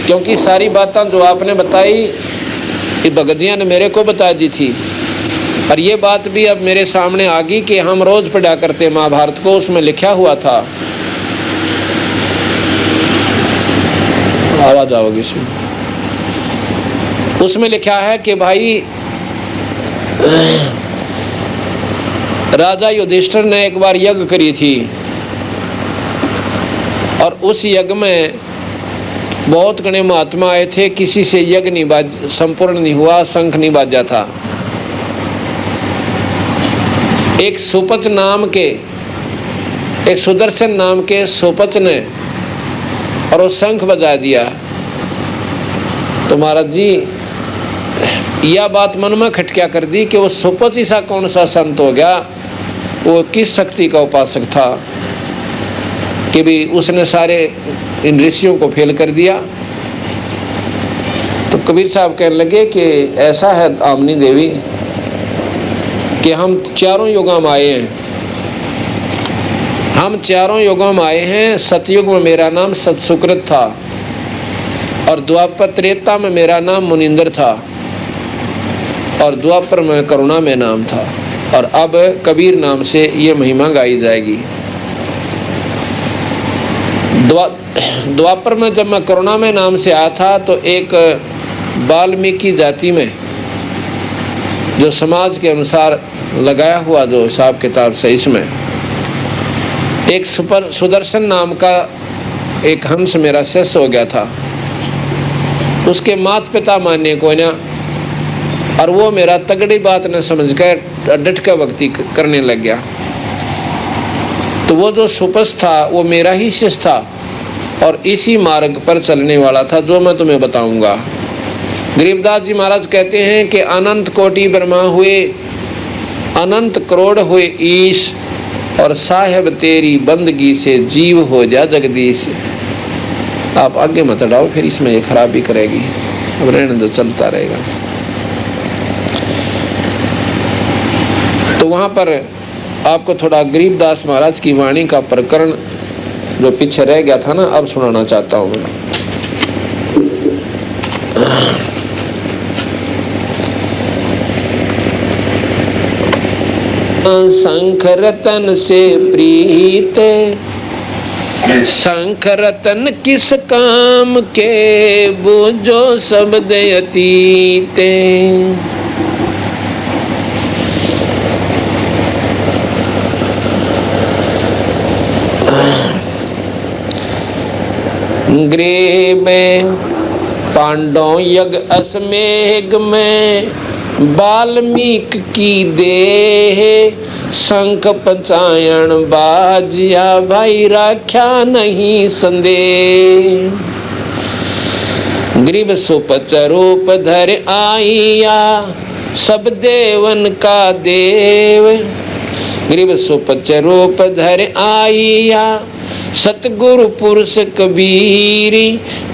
क्योंकि सारी बातें जो आपने बताई ये भगत जी ने मेरे को बता दी थी, और ये बात भी अब मेरे सामने आ गई कि हम रोज पढ़ा करते महाभारत को, उसमें लिखा हुआ था, आवाज आओगी उसमें लिखा है कि भाई राजा युधिष्ठिर ने एक बार यज्ञ करी थी, और उस यज्ञ में बहुत घने महात्मा आए थे, किसी से यज्ञ नहीं संपूर्ण नहीं हुआ, शंख नहीं बाजा था। एक सुपच नाम के, एक सुदर्शन नाम के सुपच ने और वो शंख बजा दिया। तो महाराज जी यह बात मन में खटक्या कर दी कि वो सुपच ही सा कौन सा संत हो गया, वो किस शक्ति का उपासक था कि भी उसने सारे इन ऋषियों को फेल कर दिया। तो कबीर साहब कहने लगे कि ऐसा है आमनी देवी कि हम चारों युगों में आए हैं, हम चारों युगों में आए हैं। सतयुग में मेरा नाम सतसुकृत था, और द्वापर त्रेता में मेरा नाम मुनिंदर था, और द्वापर में करुणा में नाम था, और अब कबीर नाम से ये महिमा गाई जाएगी। द्वापर में जब मैं करुणा में नाम से आया था तो एक वाल्मीकि जाति में जो समाज के अनुसार लगाया हुआ जो हिसाब किताब से, इसमें एक सुदर्शन नाम का एक हंस मेरा शिष्य हो गया था, उसके माता पिता मानने को ना, और वो मेरा तगड़ी बात न समझकर डट कर भक्ति करने लग गया। तो वो जो सुपस था वो मेरा ही शिष्य था और इसी मार्ग पर चलने वाला था जो मैं तुम्हें बताऊंगा। गरीबदास जी महाराज कहते हैं कि अनंत कोटि ब्रह्मा हुए, अनंत करोड़ हुए ईश, और साहेब तेरी बंदगी से जीव हो जा जगदीश। आप आगे मत बढ़ाओ, फिर इसमें ये खराब भी करेगी, अब रहने दो, चलता रहेगा। तो वहाँ पर आपको थोड़ा गरीबदास महाराज की वाणी का प्रकरण जो पीछे रह गया था ना, अब सुनाना चाहता हूँ मैं। शंख रतन से प्रीत, शंख रतन किस काम के, बूझो शब्द अतीत। गृह में पांडव यज्ञ अश्वमेघ में, वाल्मीकि की देह शंख पंचायन बाजिया भाई राख्या नहीं संदेह। ग्रीव सुपच रूप धर आइया सब देवन का देव। ग्रीव सुपच रूप धर आइया सतगुरु पुरुष कबीरी।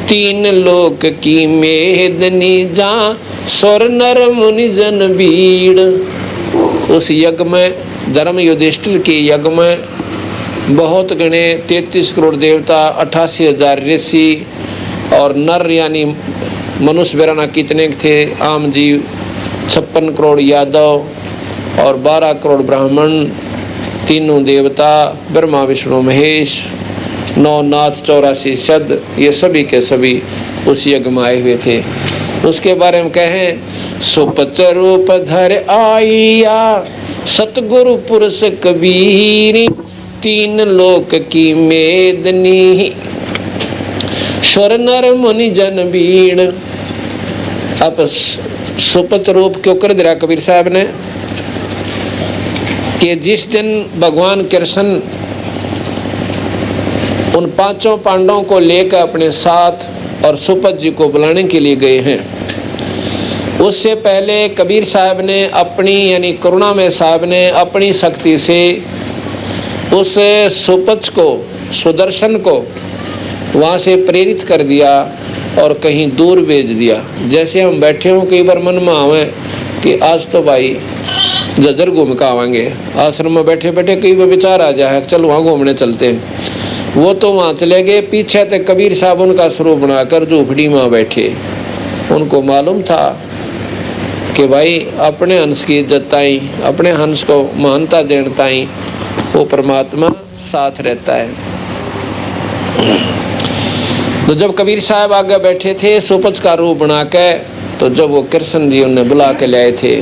तीन लोक की मेदनी जा स्वर नर मुनि जन बीड़। उस यज्ञ में धर्म युधिष्ठिर के यज्ञ में बहुत गणे 33 करोड़ देवता, 88,000 ऋषि और नर यानी मनुष्य बेराना कितने थे, आम जीव 56 करोड़ यादव और 12 करोड़ ब्राह्मण, तीनों देवता ब्रह्मा विष्णु महेश, 9 नाथ 84 सद, ये सभी के सभी उस यज्ञ में आए हुए थे। उसके बारे में कहें, सुपच रूप धर आइया सतगुरु पुरुष कबीरी। तीन लोक की मेदनी स्वर नर मुनि जन बीड़। अब सुपच रूप क्यों कर दिया कबीर साहब ने कि जिस दिन भगवान कृष्ण उन 5 पांडवों को लेकर अपने साथ और सुपच जी को बुलाने के लिए गए हैं, उससे पहले कबीर साहब ने अपनी यानी करुणामय साहब ने अपनी शक्ति से उस सुपच को, सुदर्शन को वहाँ से प्रेरित कर दिया और कहीं दूर भेज दिया। जैसे हम बैठे हों कई बार मन में आवे कि आज तो भाई जजर घूम कर आवेंगे, आश्रम में बैठे बैठे कई बार विचार आ जाए चल वहाँ घूमने चलते हैं। वो तो वहाँ चले गए, पीछे तक कबीर साहब उनका स्वरूप बनाकर झोपड़ी में बैठे। उनको मालूम था कि भाई अपने हंस की इज्जत ताई, अपने हंस को मानता देने ताई वो परमात्मा साथ रहता है। तो जब कबीर साहब आगे बैठे थे सुपच का रूप बना के, तो जब वो कृष्ण जी उन्हें बुला के लाए थे,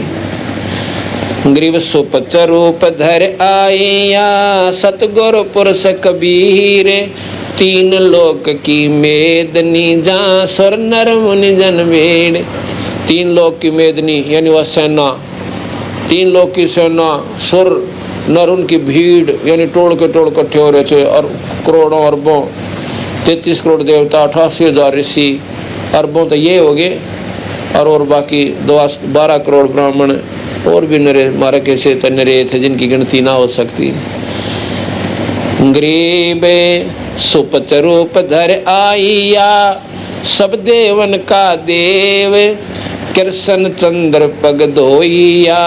ग्रीव सुपच रूप धर आइया सतगुरु पुरुष कबीर। तीन लोक की मेदनी जा स्वर नर मुनि जन बीड़। 3 लोक की मेदनी यानी वह सेना, 3 लोक की सेना, सुर नर उनकी भीड़ यानी टोल के टोल इकट्ठे हो रहे थे, और करोड़ों अरबों 33 करोड़ देवता, 88,000 ऋषि, अरबों तो ये हो गए, और बाकी 12 करोड़ ब्राह्मण और भी नरे मारे कैसे नरे थे जिनकी गिनती ना हो सकती। ग्रीब सुपच रूप धर आइया सब देवन का देव। कृष्ण चंद्र पग धोइया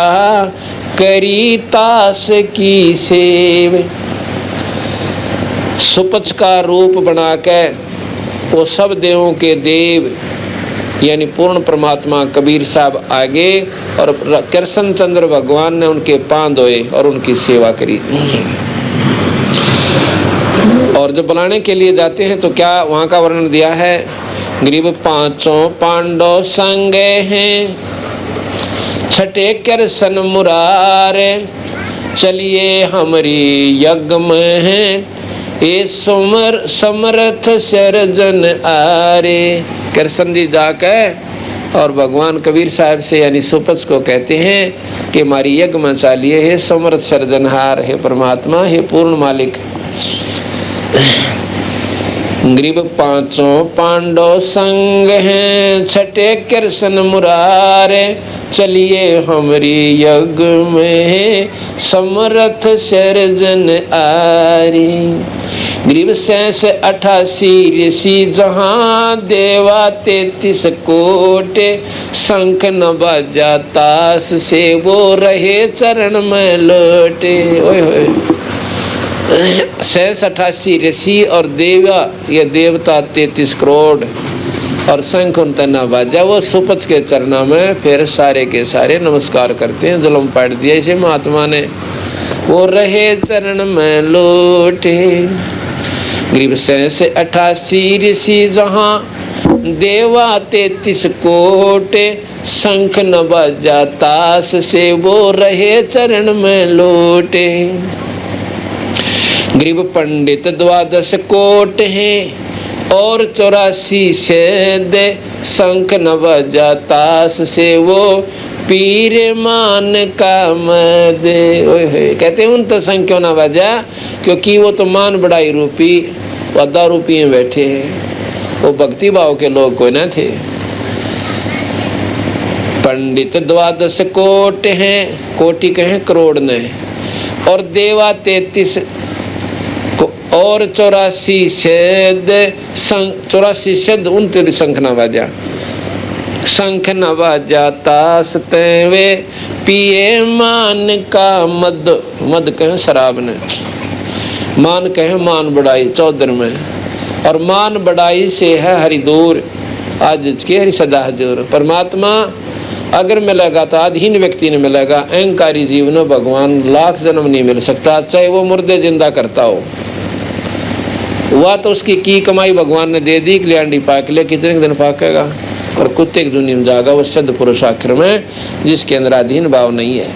करी तास की सेव। सुपच का रूप बना के वो सब देवों के देव यानी पूर्ण परमात्मा कबीर साहब आगे, और कृष्ण चंद्र भगवान ने उनके पांव धोए और उनकी सेवा करी। और जब बुलाने के लिए जाते हैं तो क्या वहाँ का वर्णन दिया है, ग्रीव 5 पांडव संग हैं, छठे कृष्ण मुरारे, चलिए हमारी यज्ञ में हैं, ये समर्थ सर्जन आरे। कृष्ण जी जाकर और भगवान कबीर साहब से यानी सुपच को कहते हैं कि हमारी यज्ञ में चालिए, हे समर्थ सर्जनहार, हे परमात्मा, हे पूर्ण मालिक। ग्रीव 5 पांडव संग हैं, छठे कृष्ण मुरारे, चलिए हमारी यज्ञ में समर्थ सर्जन आरी। ग्रीव 88 ऋषि जहाँ देवा 33 कोट, शंख न बजा तास से वो रहे चरण में लोटे। ओए होए 88 ऋषि और देवा ये देवता 33 करोड़ और शंख उनता न बाजा, वो सुपच के चरणों में फिर सारे के सारे नमस्कार करते हैं। जुल्म पाट दिया इसे महात्मा ने, वो रहे चरण में लोटे। ग्रीव 88 ऋषि जहाँ देवा 33 कोट, शंख न बजा तास से वो रहे चरण में लोटे। ग्रीव पंडित 12 कोट हैं और 84 सेद, शंख न बजा तास से वो पीर मान का मद। कहते हैं उन तो संग क्यों ना बजा, क्योंकि वो तो मान बढ़ाई रूपी वदा रूपी में बैठे हैं, वो भक्ति भाव के लोग कोई ना थे। पंडित 12 कोट हैं, कोटि कहें करोड़ ने, और देवा 33 और 84 शब्द, 84 शब्द 29 शंख न बाजा, शंख न बाजा तास तेवे पिए मान का मद। मद कहें शराब ने, मान कहें मान बढ़ाई 14 में, और मान बढ़ाई से है हरि दूर, आज के हरि सदा हजूर। परमात्मा अगर मिलेगा तो आधीन व्यक्ति ने मिलेगा, अहंकारी जीवन भगवान लाख जन्म नहीं मिल सकता, चाहे वो मुर्दे जिंदा करता हो। वह तो उसकी की कमाई भगवान ने दे दी, कल्याणी पाक ले, कितने दिन पाकेगा, और कुत्ते की दुनिया में जाएगा वो सिद्ध पुरुष आखिर में, जिसके अंदर अधीन भाव नहीं है।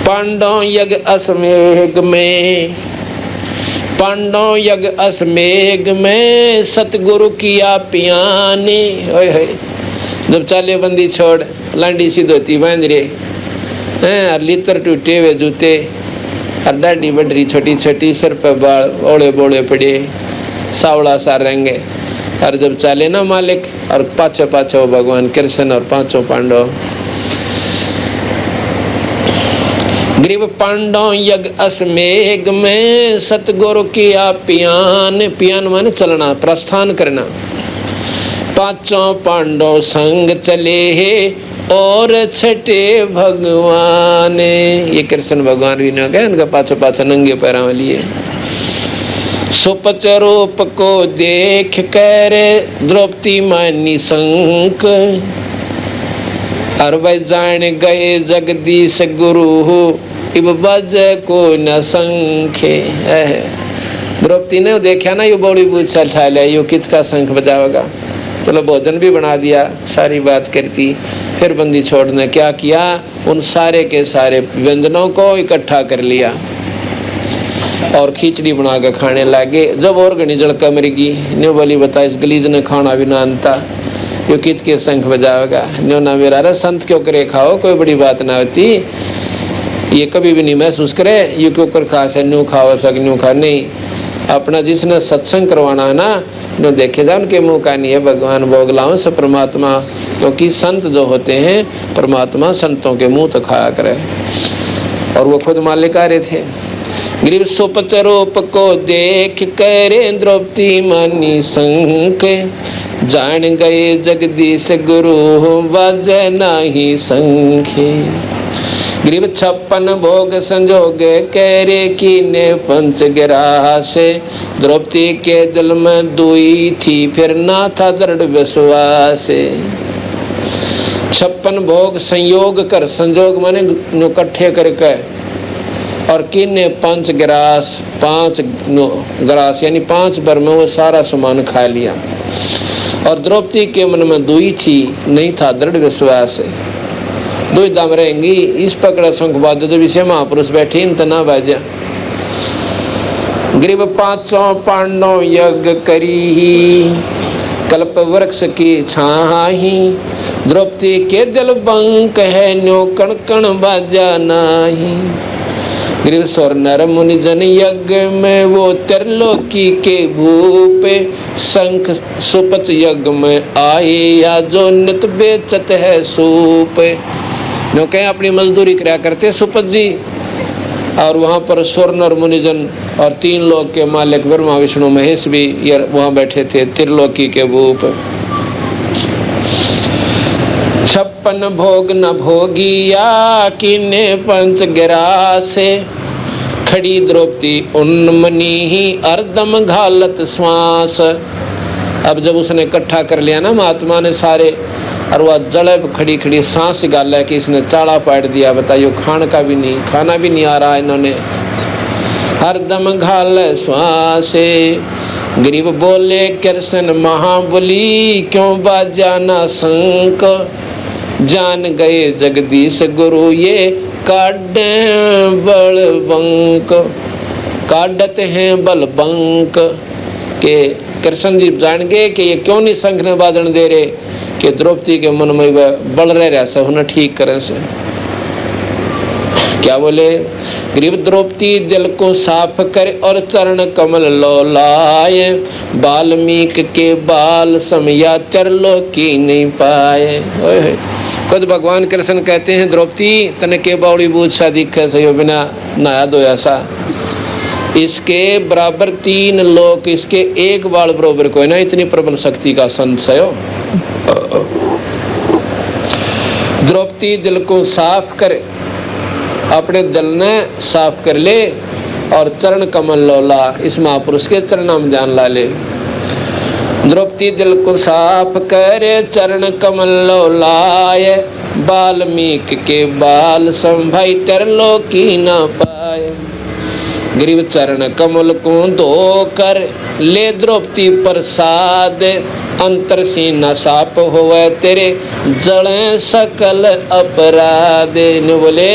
पांडव यज्ञ असमेघ में, पांडव यज्ञ असमेघ में सतगुरु किया पियाने। ओए जब चाले बंदी छोड़ लांडी सी धोती बांध रे, लितर टूटे हुए जूते, और दाढ़ी बढ़ी छोटी छोटी, सिर पे बाल ओले बोले पड़े, सावड़ा सा रंग, और जब चाले ना मालिक, और पाछे पाछे भगवान कृष्ण और 5 पांडव। ग्रीव पांडव यज्ञ असमेघ में सतगुरु किया पियान। पियान माने चलना, प्रस्थान करना। 5 पांडव संग चले हैं और छठे भगवान। ये कृष्ण भगवान भी ना कहे, उनका पाछे पाछे नंगे पैरों वाली है। सुपच रूप को देख कर द्रौपदी मानी शंक, और वह जान गए जगदीश गुरु इब बज को न संखे। द्रौपदी ने देखा ना, ये बड़ी बूझ उठा लिया, यो कित का शंख बजावेगा। चलो भोजन भी बना दिया, सारी बात करती। फिर बंदी छोड़ने क्या किया, उन सारे के सारे व्यंजनों को इकट्ठा कर लिया और खिचड़ी बना के खाने लगे। जब और घनी जड़का मरेगी, न्यू बोली बता इस गलीज ने खाना भी ना आणता, यो कित के शंख बजावेगा। न्यू ना मेरा रे संत क्यों करे खाओ, कोई बड़ी बात ना होती, ये कभी भी नहीं महसूस करे, ये क्यों कर खा से न्यू खाओ सक न्यू खा नहीं। अपना जिसने सत्संग करवाना है ना, जो देखे जा उनके मुँह का नहीं है भगवान भोगलाओं से परमात्मा, क्योंकि संत जो होते हैं परमात्मा संतों के मुँह तो खाया करे, और वो खुद मालिक आ रहे थे। ग्रीव सुपच रूप को देख करे द्रौपदी मानी शंख, जान गए जगदीश गुरु बज नाही संखे। ग्रीव 56 भोग संजोग करे कीने पंच गिरास, द्रौपदी के दिल में दुई थी फिर ना था दृढ़ विश्वास। 56 भोग संयोग कर, संजोग माने इकट्ठे करके, और कीने 5 गिरास, 5 गिरास यानी 5 बार में वो सारा सामान खा लिया। और द्रौपदी के मन में दुई थी, नहीं था दृढ़ विश्वास। दुई दाम रहेंगी, इस पकड़ा शंख बाज जो विषय महापुरुष बैठे इन तना बाजा। ग्रीव 5 पांडव यज्ञ करी, कल्प वृक्ष की छाही, द्रौपदी के दिल बंक है न्यो कण कण बाजा नाही। ग्रीव स्वर नर मुनि जन यज्ञ में वो त्रिलोकी के भूप, शंख सुपच यज्ञ में आए या जो नित बेचत है सूप। नो कहे अपनी मजदूरी कराया करते सुपत जी, और वहाँ पर स्वर्ण और मुनिजन और 3 लोक के मालिक ब्रह्मा विष्णु महेश भी वहाँ बैठे थे, त्रिलोकी के भूप। 56 भोग न भोगिया किने पंच गिरासे, खड़ी द्रौपदी उन्मनी ही अर्दम घालत श्वास। अब जब उसने इकट्ठा कर लिया ना महात्मा ने सारे, और वह जड़े खड़ी खड़ी सांस गाल है कि इसने चाड़ा पाट दिया। बताइयो खाना भी नहीं आ रहा इन्होंने, हरदम घाल श्वासे। गरीब बोले कृष्ण महाबली क्यों बाजा ना शंख, जान गए जगदीश गुरु ये काढ़े बलबंक। काढ़ते हैं बलबंक के कृष्ण जी जान गए कि ये क्यों नहीं शंख ने बाजन दे रहे, कि द्रौपदी के मन में वह बढ़ रहा से उन्हें ठीक करें से। क्या बोले? ग्रीव द्रौपदी दिल को साफ करे और चरण कमल लौलाए, वाल्मीकि के बाल समया त्रिलोकी नहीं पाए। खुद भगवान कृष्ण कहते हैं द्रौपदी तने के बावड़ी बूझ सा दिखे सयो बिना नहाया धोया सा, इसके बराबर 3 लोक, इसके एक बाल बराबर कोई ना, इतनी प्रबल शक्ति का संशय। द्रौपदी दिल को साफ करे, अपने दिल ने साफ कर ले और चरण कमल लौला, इस महापुरुष के चरणों में जान ला ले। द्रौपदी दिल को साफ करे चरण कमल लौलाए, वाल्मीकि के बाल संभाई त्रिलोकी न पाए। ग्रीव चरण कमल को धो कर ले द्रौपदी प्रसाद, अंतर सीना साप होवे तेरे जड़े सकल अपराध। ने बोले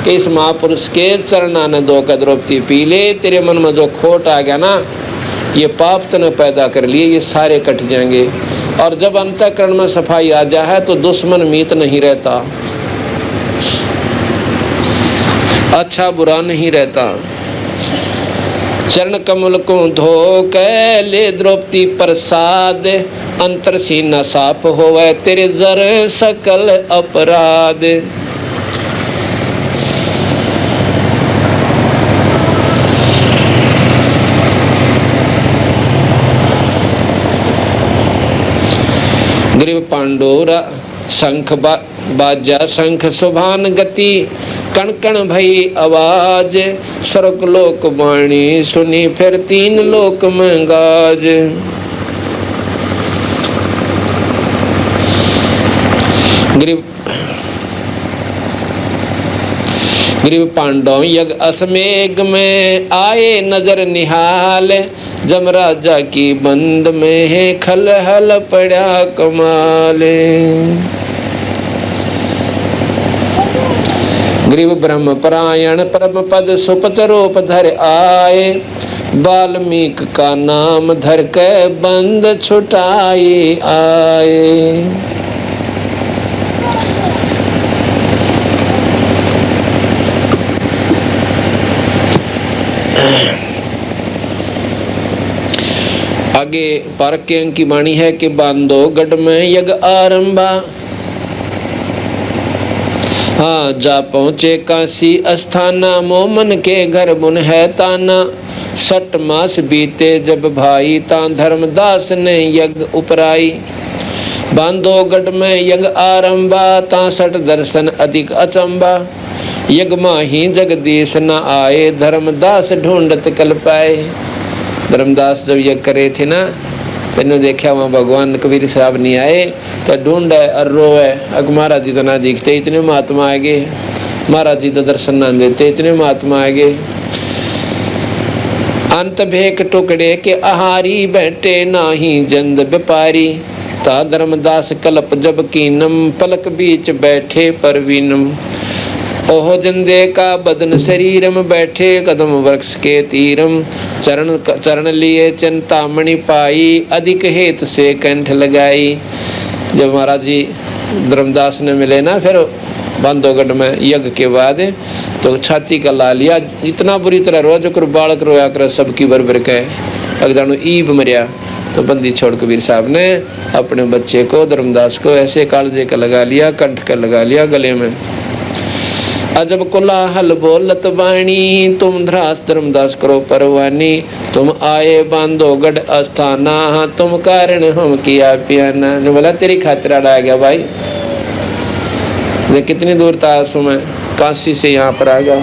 कि इस महापुरुष के चरणा ने धो कर द्रौपदी पी ले, तेरे मन में जो खोट आ गया ना, ये पाप तने पैदा कर लिए, ये सारे कट जाएंगे। और जब अंतःकरण में सफाई आ जाए तो दुश्मन मीत नहीं रहता, अच्छा बुरा नहीं रहता। चरण कमल को धो के ले द्रौपदी प्रसाद, अंतर सीना साफ होवे तेरे जर सकल अपराध। ग्रीव पांडोरा शंख बाजा शंख सुभान गति, कण कण भई आवाज, स्वर्ग लोक वाणी सुनी फिर 3 लोक में गाज। ग्रीव पांडव यज्ञ असमेघ में आए नजर निहाल, जमराजा की बंद में है खलहल पड़ा कमाले। ग्रीव ब्रह्म परायण परम पद सुपत रूप धर आए, वाल्मीकि का नाम धर के बंद छुटाए आए। आगे पारक के अंक की वाणी है कि बांधवगढ़ में यज्ञ आरंभा, हाँ जा पहुँचे काशी अस्थाना, मोमन के घर बुन है ताना। 6 मास बीते जब भाई ता धर्मदास ने यज्ञ उपराई, बांधवगढ़ में यज्ञ आरंभा, ता 6 दर्शन अधिक अचंबा। यज्ञ माही जगदीश न आए, धर्मदास ढूंढत कल पाए। धर्मदास जब यज्ञ करे थे ना, मैंने देखा वहाँ भगवान कबीर साहब नहीं आए तो ढूंढ है और रोए, अग महाराज जी तो ना दिखते, इतने महात्मा आ गए, महाराज जी तो दर्शन ना देते, इतने महात्मा आ गए। अंत भेक टुकड़े के आहारी, बैठे नाही जंद व्यापारी, ता धर्मदास कल्प जब कीनम, पलक बीच बैठे परवीनम। ओहो जंदे का बदन शरीरम, बैठे कदम वृक्ष के तीरम। चरण लिए चिंतामणि पाई, अधिक हेत से कंठ लगाई। जब महाराज जी धर्मदास ने मिले ना फिर बांधवगढ़ में यज्ञ के बाद, तो छाती का ला लिया, इतना बुरी तरह रोज कर बालक रोया कर सबकी बरबर कहे, अगदानु ईब मरिया। तो बंदी छोड़ कबीर साहब ने अपने बच्चे को धर्मदास को ऐसे कालजे का लगा लिया, कंठ का लगा लिया गले में। अजब कोलाहल बोलत वाणी, तुम धरास धर्मदास करो परवानी। तुम आए बांधवगढ़ अस्थाना, तुम कारण हम किया पियाना। ने बोला तेरी खातिर आ गया भाई, ये कितनी दूर था मैं काशी से यहाँ पर आ गया।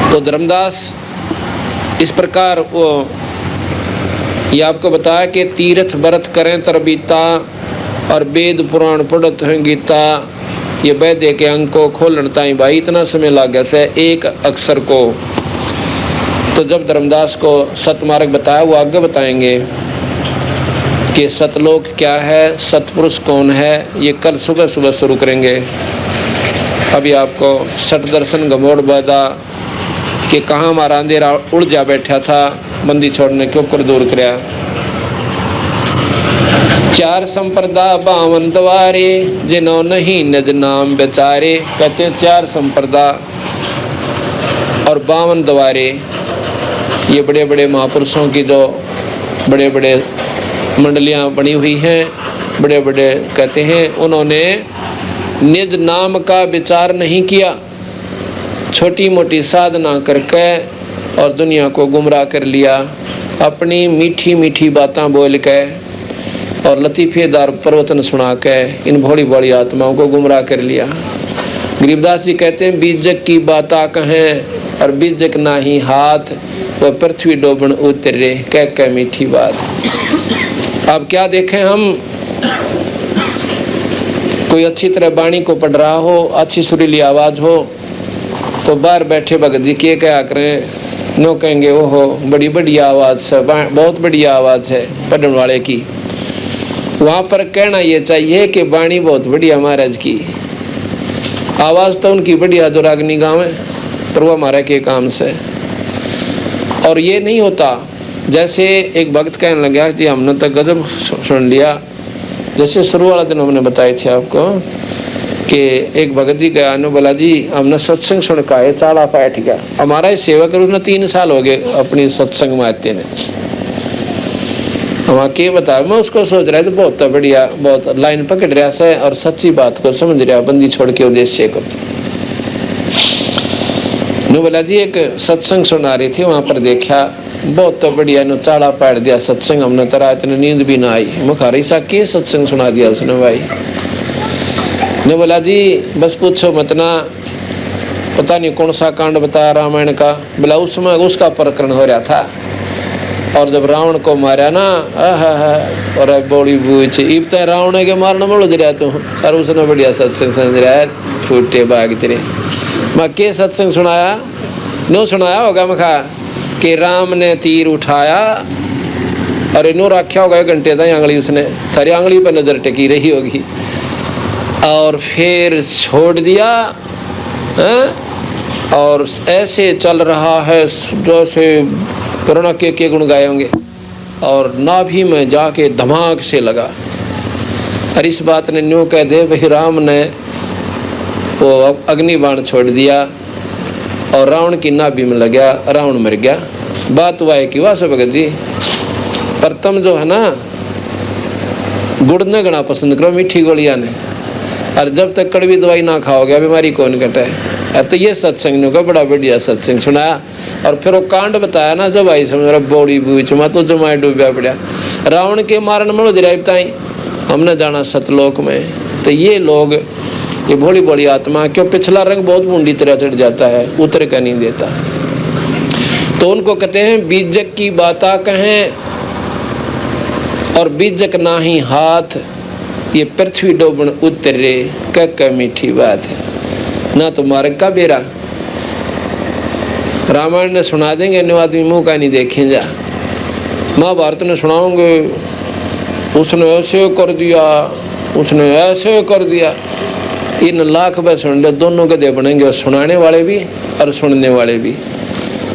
तो धर्मदास इस प्रकार वो ये आपको बताया कि तीर्थ व्रत करें तरबीता और वेद पुराण पढ़त हैं गीता, ये वैद्य के अंग को खोलता ही भाई इतना समय लग गया से एक अक्षर को। तो जब धर्मदास को सतमार्ग बताया वो आगे बताएंगे। कि सतलोक क्या है, सतपुरुष कौन है, ये कल सुबह सुबह शुरू करेंगे। अभी आपको सट दर्शन गमोड़ बादा कि कहाँ हमारा अंधेरा उड़ जा बैठा था, बंदी छोड़ने के ऊपर दूर कराया। चार संप्रदा 52 द्वारे, जिन्हों नहीं निज नाम बेचारे। कहते 4 संप्रदा और 52 द्वारे, ये बड़े बड़े महापुरुषों की जो बड़े बड़े मंडलियां बनी हुई हैं, बड़े बड़े कहते हैं, उन्होंने निज नाम का विचार नहीं किया, छोटी मोटी साधना करके और दुनिया को गुमराह कर लिया, अपनी मीठी मीठी बातें बोल के और लतीफेदार प्रवचन सुना के इन भोली भोली आत्माओं को गुमराह कर लिया। गरीबदास जी कहते हैं बीजक की बाता कहें और बीजक ना ही हाथ, वो पृथ्वी डोबन उतरे, कह मीठी बात। अब क्या देखें हम, कोई अच्छी तरह बाणी को पढ़ रहा हो, अच्छी सुरीली आवाज हो, तो बाहर बैठे भगत जी क्या करें, नो कहेंगे ओहो बड़ी बढ़िया आवाज है, बहुत बढ़िया आवाज है पढ़ने वाले की। वहां पर कहना ये चाहिए कि बाणी बहुत बढ़िया महाराज की, आवाज तो उनकी बढ़िया जो रागनी गाँव है, पर वो हमारा के काम से। और ये नहीं होता, जैसे एक भक्त कहने लगा कि हमने तो गजब सुन लिया, जैसे शुरू वाला दिन हमने बताए थे आपको कि एक भगत जी गया, बोला जी हमने सत्संग सुन का है, ताला बैठ गया। हमारा ही सेवा करूँ ना 3 साल हो गए अपनी सत्संग में आते ने, वहाँ के बता, मैं उसको सोच रहा है तो बहुत बढ़िया, बहुत लाइन पकड़ रहा है और सच्ची बात को समझ रहा, बंदी छोड़ के उद्देश्य को। नो बोला जी एक सत्संग सुना रही थी, वहां पर देखा बहुत बढ़िया, नो चाड़ा पाड़ दिया सत्संग, हमने तो रात में नींद भी ना आई। मुखारी सा के सत्संग सुना दिया उसने भाई। ने बोला जी बस पूछो मत ना, पता नहीं कौन सा कांड बताया रामायण का, बोला उसमें उसका प्रकरण हो रहा था, और जब रावण को मारा ना, और बड़ी बूझ इब तो रावण के मारने में उलझ रहा तू, और उसने बढ़िया सत्संग समझ रहा है, फूटे बाग तेरे। मैं के सत्संग सुनाया, नो सुनाया होगा मखा कि राम ने तीर उठाया और इनो रखा होगा 1 घंटे तक आंगली, उसने थारी आंगली पर नजर टिकी रही होगी, और फिर छोड़ दिया और ऐसे चल रहा है जैसे करुणा के गुण गाए होंगे, और नाभि में जाके धमाक से लगा। और इस बात ने न्यू कह दे भाई राम ने वो अग्नि बाण छोड़ दिया और रावण की नाभि में लग गया, रावण मर गया। बात हुआ है कि वाह सब भगत जी, पर तुम जो है ना गुड़ ने गणा पसंद करो मीठी गोलियां ने, और जब तक कड़वी दवाई ना खाओगे बीमारी कौन कटे। तो ये सत्संग का बड़ा बढ़िया सत्संग सुनाया, और फिर वो कांड बताया ना, जब आई समझ बौड़ी बूझ मैं तो जमाए डूबा पड़ा, रावण के मारन में बताई हमने जाना सतलोक में। तो ये लोग, ये भोली भोली आत्मा, क्यों पिछला रंग बहुत बूंदी तरह चढ़ जाता है, उतर का नहीं देता, तो उनको कहते हैं बीजक की बाता कहें और बीजक ना ही हाथ, ये पृथ्वी डोबन उतरे, कह मीठी बात है ना, तो मार्ग का बेरा। रामायण ने सुना देंगे, अन्य आदमी मुंह का नहीं देखें जा, महाभारत ने सुनाओगे उसने ऐसे कर दिया, उसने ऐसे कर दिया, इन लाख बार सुन ले, दोनों गधे बनेंगे, सुनाने वाले भी और सुनने वाले भी।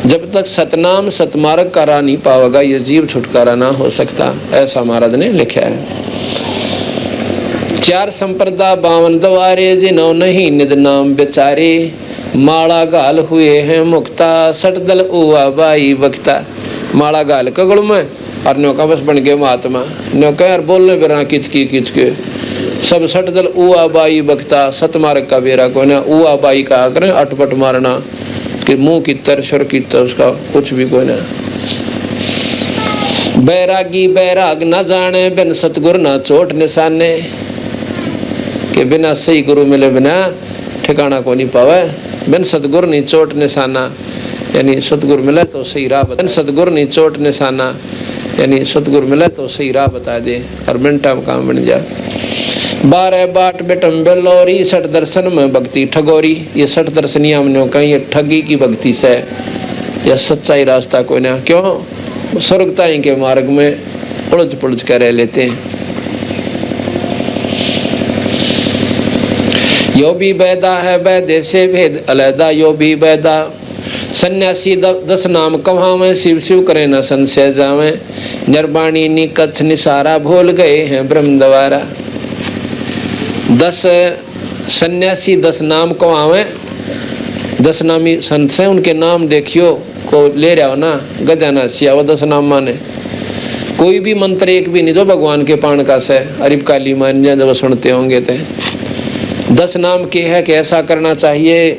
जब तक सतनाम सतमार्ग का राह नहीं पाओगा, ये जीव छुटकारा ना हो सकता, ऐसा महाराज ने लिखा है। 4 संप्रदा 52 द्वारे, जिन्हों नहीं निज नाम बेचारे, माला गाल हुए हैं मुक्ता, सटदल उआ बाई बख्ता। माला गाल कगड़ में और नौका बस बन गए महात्मा, नौका यार बोलने बेरा किच के सब सटदल उआ बाई बख्ता, सतमार्ग का बेरा को ना, उआ बाई कहा करें अटपट मारना कि मुंह की तरसर की तो उसका कुछ भी कोई ना। बैरागी बैराग न जाने, बिन सतगुर ना चोट निशाने, कि बिना सही गुरु मिले बिना ठिकाना को नहीं पावे। बिन सतगुर नहीं चोट निशाना, यानी सतगुर मिले तो सही राह बता, सतगुर नहीं चोट निशाना, यानी सतगुर मिले तो सही राह बता दे और मिनटा में काम बन जाए। 12 बाट बेटम बेलोरी, 60 दर्शन में भक्ति ठगोरी। ये 60 दर्शनिया हमने कहीं ये ठगी की भक्ति से, यह सच्चाई रास्ता कोई ना। क्यों स्वर्गताई के मार्ग में उलझ पुलझ कर रह लेते हैं। यो भी बैदा है बैदे से भेद अलैदा, यो भी बैदा सन्यासी 10 नाम कहावें, शिव शिव करे न संशय जावें, निर्वाणी निकथ निसारा भूल गए हैं ब्रह्म द्वारा। 10 सन्यासी 10 नाम कहावें, 10 नामी संत से उनके नाम देखियो को ले रहा हो ना, गजाना सिया वो 10 नाम माने। कोई भी मंत्र एक भी नहीं जो भगवान के पाण का से अरिब काली मान जाए जब सुनते होंगे तो 10 नाम के है कि ऐसा करना चाहिए,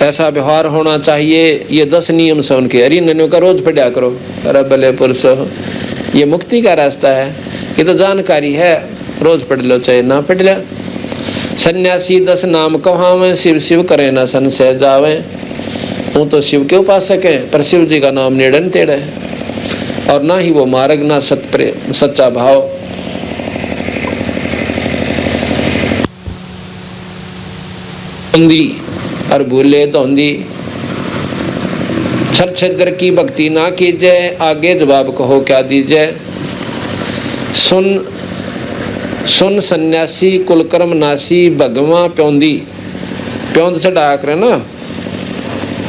ऐसा व्यवहार होना चाहिए, ये 10 नियम से उनके। अरे नन्यों का रोज पढ़ा करो, अरे भले पुरुष ये मुक्ति का रास्ता है, ये तो जानकारी है, रोज पढ़ लो चाहे ना पढ़ लो। सन्यासी 10 नाम कहावें, शिव शिव करे ना संशय जावे। वो तो शिव के उपासक हैं, पर शिव जी का नाम नेड़न टेढ़ है, और ना ही वो मार्ग ना सच्चा भाव। और भूले धौंधी छल छिद्र की भक्ति ना कीजिए, आगे जवाब कहो क्या दीजिए। सुन सुन सन्यासी कुलकर्म नासी, भगवा प्योंदी प्योंद चढ़ा कर ना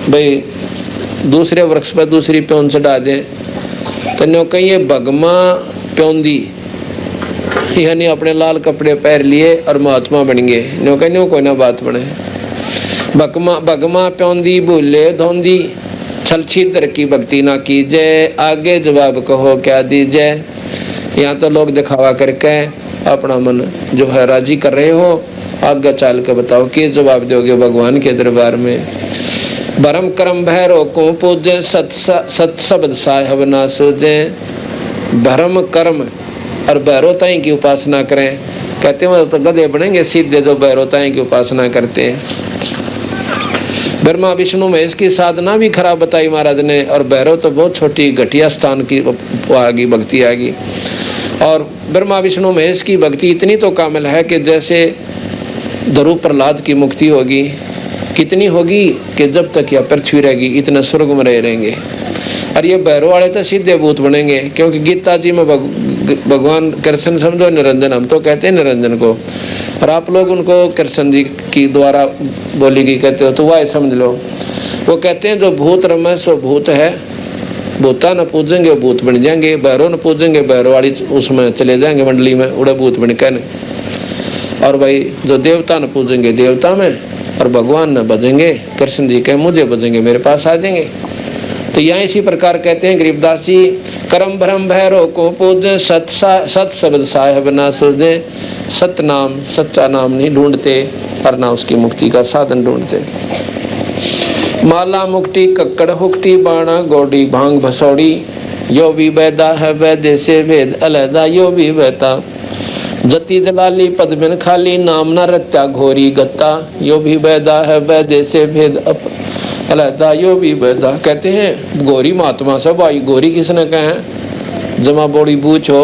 भाई, दूसरे वृक्ष पर दूसरी प्योंद चढ़ा दे तो न्यों कहिए भगवा प्योंदी, यानी अपने लाल कपड़े पहन लिए और महात्मा बन गए। न्यों कहीं कोई ना बात बने। भगमा प्योंदी भूले धौंधी, छल छिद्र की भक्ति ना कीजिए, आगे जवाब कहो क्या दीजिए। यहाँ तो लोग दिखावा करके अपना मन जो है राजी कर रहे हो, आगे चल के बताओ कि जवाब दोगे भगवान के दरबार में। भरम कर्म भैरो को पूजे, सत शब्द साहेब ना सूझे। भरम कर्म और भैरोताई की उपासना करें, कहते हैं तो गधे बनेंगे सीधे जो भैरोताई की उपासना करते हैं। ब्रह्मा विष्णु महेश की साधना भी खराब बताई महाराज ने, और भैरव तो बहुत छोटी घटिया स्थान की आगी भक्ति आगी। और ब्रह्मा विष्णु महेश की भक्ति इतनी तो कामिल है कि जैसे ध्रुव प्रहलाद की मुक्ति होगी, कितनी होगी कि जब तक यह पृथ्वी रहेगी इतने स्वर्ग में रहेंगे। और ये भैरव वाले तो सीधे भूत बनेंगे, क्योंकि गीता जी में भगवान कृष्ण समझो निरंजन, हम तो कहते हैं निरंजन को, और आप लोग उनको कृष्ण जी की द्वारा बोली गई कहते हो तो वह समझ लो। वो कहते हैं जो भूत रमे सो भूत है, भूता न पूजेंगे भूत बन जाएंगे, भैरव न पूजेंगे भैरव वाली उसमें चले जाएंगे मंडली में, उड़े भूत बन कर। और भाई जो देवता न पूजेंगे देवता में, और भगवान न बजेंगे कृष्ण जी के मुझे बजेंगे मेरे पास आ जाएंगे। तो यहाँ इसी प्रकार कहते हैं गरीबदास जी, करम भ्रम भैरव को पूजे, सत शब्द साहेब ना सूझे। सत नाम सच्चा नाम नहीं ढूंढते, और ना उसकी मुक्ति का साधन ढूंढते। माला मुक्ति कक्कड़ हुक्ति बाणा गौड़ी भांग भसौड़ी, यो भी बैदा है वैदे से भेद अलैदा, यो भी बैदा जति दलाली पद बिन खाली, नाम न रत्या घोरी गत्ता, यो भी बैदा है वैदे से भेद अलैदा, यो भी बैदा। कहते हैं गोरी महात्मा सब आई, गोरी किसने कहे जमा बोड़ी बूझ हो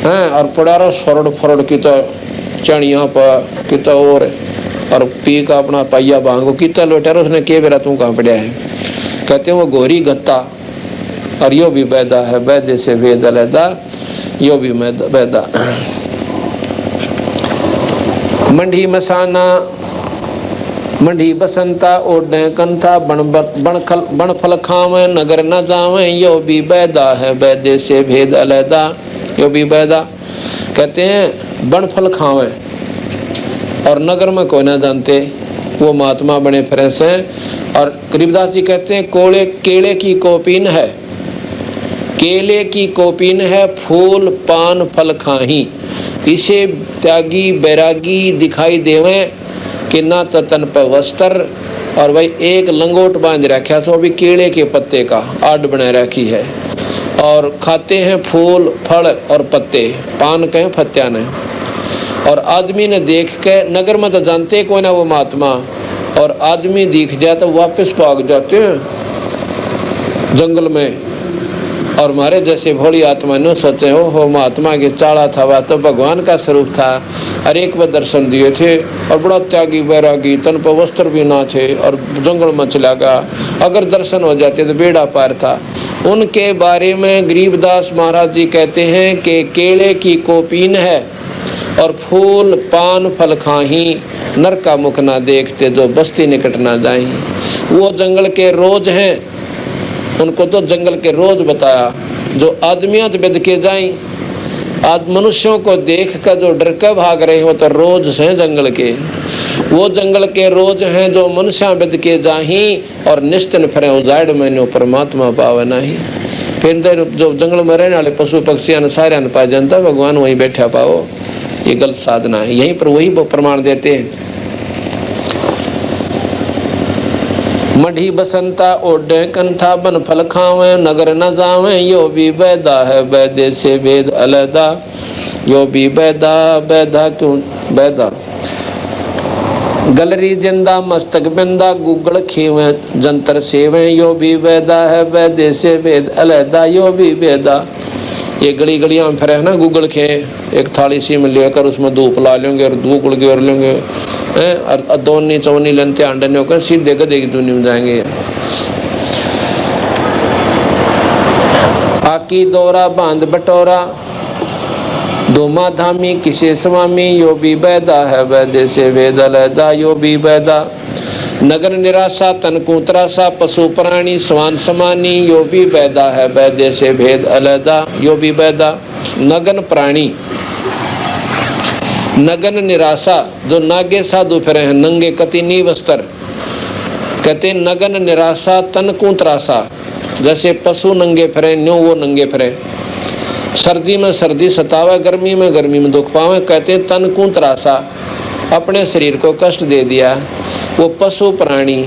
हैं, और पड़ा फरड़ फरड़ की तो चढ़िया पर किता और पी का अपना पाइया भांगो किता लोटा, उसने के बेरा तू कहाँ पड़ा है। कहते हैं वो गोरी गत्ता, और यो भी बैदा है वैदे से भेद अलैदा, यो भी बैदा। मंडी मसाना मंडी बसंता ओढ़े कंथा, बण फल खावे नगर न जावे, यो भी बैदा है वैदे से भेद अलैदा, यो भी बैदा। कहते हैं बण फल खावे और नगर में कोई ना जानते, वो महात्मा बने फिरे से। और गरीबदास जी कहते हैं केले की कोपीन है, केले की कोपीन है, फूल पान फल खाही, इसे त्यागी बैरागी दिखाई देवे कि ना तो तन पर वस्त्र, और भाई एक लंगोट बांध रखा सो भी केले के पत्ते का आड़ बना रखी है, और खाते हैं फूल फल और पत्ते, पान कहें फत्या ने। और आदमी ने देख के नगर में तो जानते कोई ना वो महात्मा, और आदमी दिख जाए तो वापस भाग जाते हैं जंगल में। और हमारे जैसे भोली आत्मा ने सोचे हो महात्मा के चाड़ा था, वह तो भगवान का स्वरूप था, हर एक में दर्शन दिए थे, और बड़ा त्यागी बैरागी, तन पर वस्त्र भी ना थे, और जंगल में चला गया। अगर दर्शन हो जाते तो बेड़ा पार था। उनके बारे में गरीबदास महाराज जी कहते हैं कि केले की कोपीन है और फूल पान फल खाही, नर का मुख ना देखते जो बस्ती निकट ना जाही। वो जंगल के रोज हैं, उनको तो जंगल के रोज बताया। जो आदमियों तो बिद के जाई, आज मनुष्यों को देख कर जो डर के भाग रहे हो तो रोज हैं जंगल के। वो जंगल के रोज हैं जो मनुष्य बिद के जाही और निश्चिन फिरे उजाड़ मैंने परमात्मा पावे नहीं। फिर जो जंगल में रहने वाले पशु पक्षी सारे पा जनता भगवान वहीं बैठा पाओ, ये गलत साधना है। यहीं पर वही प्रमाण देते हैं। मढ़ी बसंता ओढ़े कंथा बन फल खावे, नगर न जावे यो भी बैदा है बैदे से वेद अलैदा। यो भी बैदा बैदा क्यों बैदा, गलरी जिंदा मस्तक बिंदा गुगल खीवे जंतर सेवे। यो भी बैदा है बैदे से वेद अलैदा। यो भी बैदा, ये गली गलियां में फिर है ना गुगल खे, एक थाली सी में लेकर उसमें धूप ला लेंगे और धूप उड़ लेंगे और दोनी चौनी लेते अंडे होकर सीधे गधे की दुनिया में जाएंगे। आकी दौरा बांध बटोरा धूमा धामी किसे स्वामी। यो भी बैदा है बैदे से वेद अलैदा। यो भी बैदा, नगर निराशा तन कुतरासा पशु प्राणी स्वान समानी। यो भी बैदा है बैदे से भेद अलैदा। यो भी बैदा, नगन प्राणी नगन निराशा, जो नागे साधु फिरे हैं नंगे कति नी वस्त्र, कहते नगन निराशा तन कुतरासा, जैसे पशु नंगे फिरे न्यो वो नंगे फिरे। सर्दी में सर्दी सतावे, गर्मी में दुख पावे, कहते तन कुतरासा, अपने शरीर को कष्ट दे दिया। वो पशु प्राणी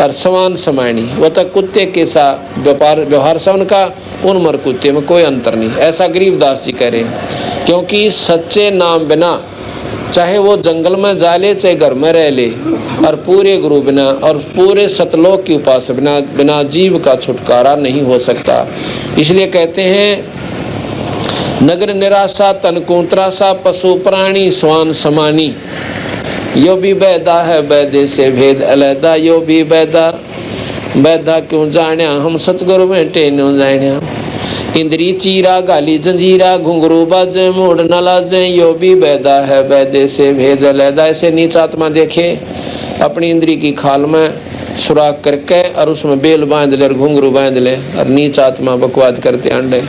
और समान समानी, वो तक कुत्ते के साथ व्यवहार से उनका उन मर कुत्ते में कोई अंतर नहीं, ऐसा गरीबदास जी कह रहे हैं। क्योंकि सच्चे नाम बिना चाहे वो जंगल में जा ले चाहे घर में रह ले, और पूरे गुरु बिना और पूरे सतलोक की उपासना बिना बिना जीव का छुटकारा नहीं हो सकता। इसलिए कहते हैं नगर निराशा तन कुतरासा पशु प्राणी स्वान समानी। यो भी बैदा है बैदे से भेद अलैदा। यो भी बैदा बैदा क्यों जाण्या हम सतगुरु बैठे न्यों जाण्या। इंद्री चीरा गाली जंजीरा घुंघरू बाजे मोड़ न लाजे। यो भी बैदा है बैदे से भेद अलैदा। ऐसे नीच आत्मा देखे अपनी इंद्री की खाल में सुराख करके और उसमें बेल बांध ले और घुंघरू बांध ले और नीच आत्मा बकवाद करते अंडे।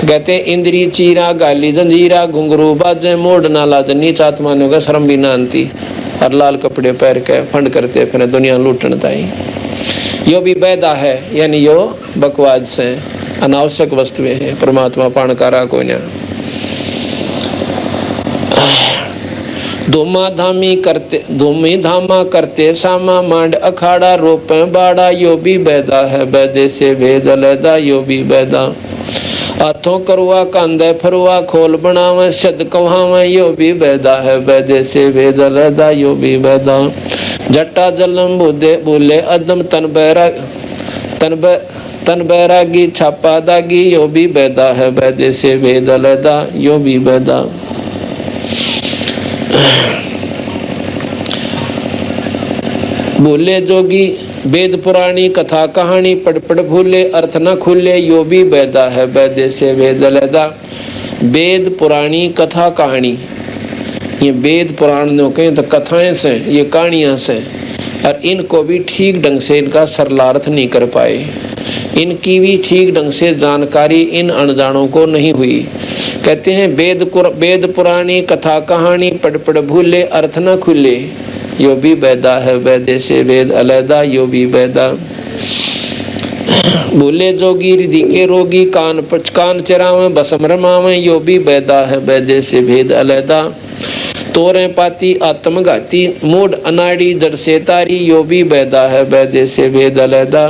कहते इंद्री चीरा गाली जंजीरा घुंघरू बाजे मोड़ ना लाजे। नीच आत्मा ने होगा शर्म भी ना आती और लाल कपड़े पहन के फंड करते फिर दुनिया लूटन ताई। यो भी बैदा है, यानी यो बकवाद से अनावश्यक वस्तुएं हैं, परमात्मा पाणकारा को न। धूमा धामी करते धूमी धामा करते सामा मांड अखाड़ा रोपे बाड़ा। यो भी बैदा है बैदे से भेद अलैदा। यो भी बैदा, हाथों करुआ कांदे फरुआ खोल बनावे सद कहावे। यो भी बैदा है बैदे से भेद अलैदा। यो भी बैदा, जट्टा जलम बुदे बोले अदम तन बैरागी छापा दागी। यो भी बैदा है बैदे से भेद अलैदा। यो भी बैदा, बोले जोगी वेद पुराणी कथा कहानी पढ़ पढ़ भूले अर्थ न खुले। यो भी बैदा है बैदे से भेद अलैदा। वेद पुराणी कथा कहानी, ये वेद पुराण जो कहें तो कथाएं से, ये कहानियां से, और इनको भी ठीक ढंग से इनका सरलार्थ नहीं कर पाए। इनकी भी ठीक ढंग से जानकारी इन अनजानों को नहीं हुई। कहते हैं वेद पुराणी कथा कहानी पढ़ पढ़ भूले अर्थ न खुले। यो भी बैदा है बैदे से भेद अलैदा। यो भी बैदा, भूले जोगी हृदय के रोगी कान चरावे बसम रमावे। यो भी बैदा है बैदे से भेद अलैदा। तोरे पाती आत्मघाती मूड अनाड़ी जड़ से तारी। यो भी बैदा है बैदे से भेद अलैदा।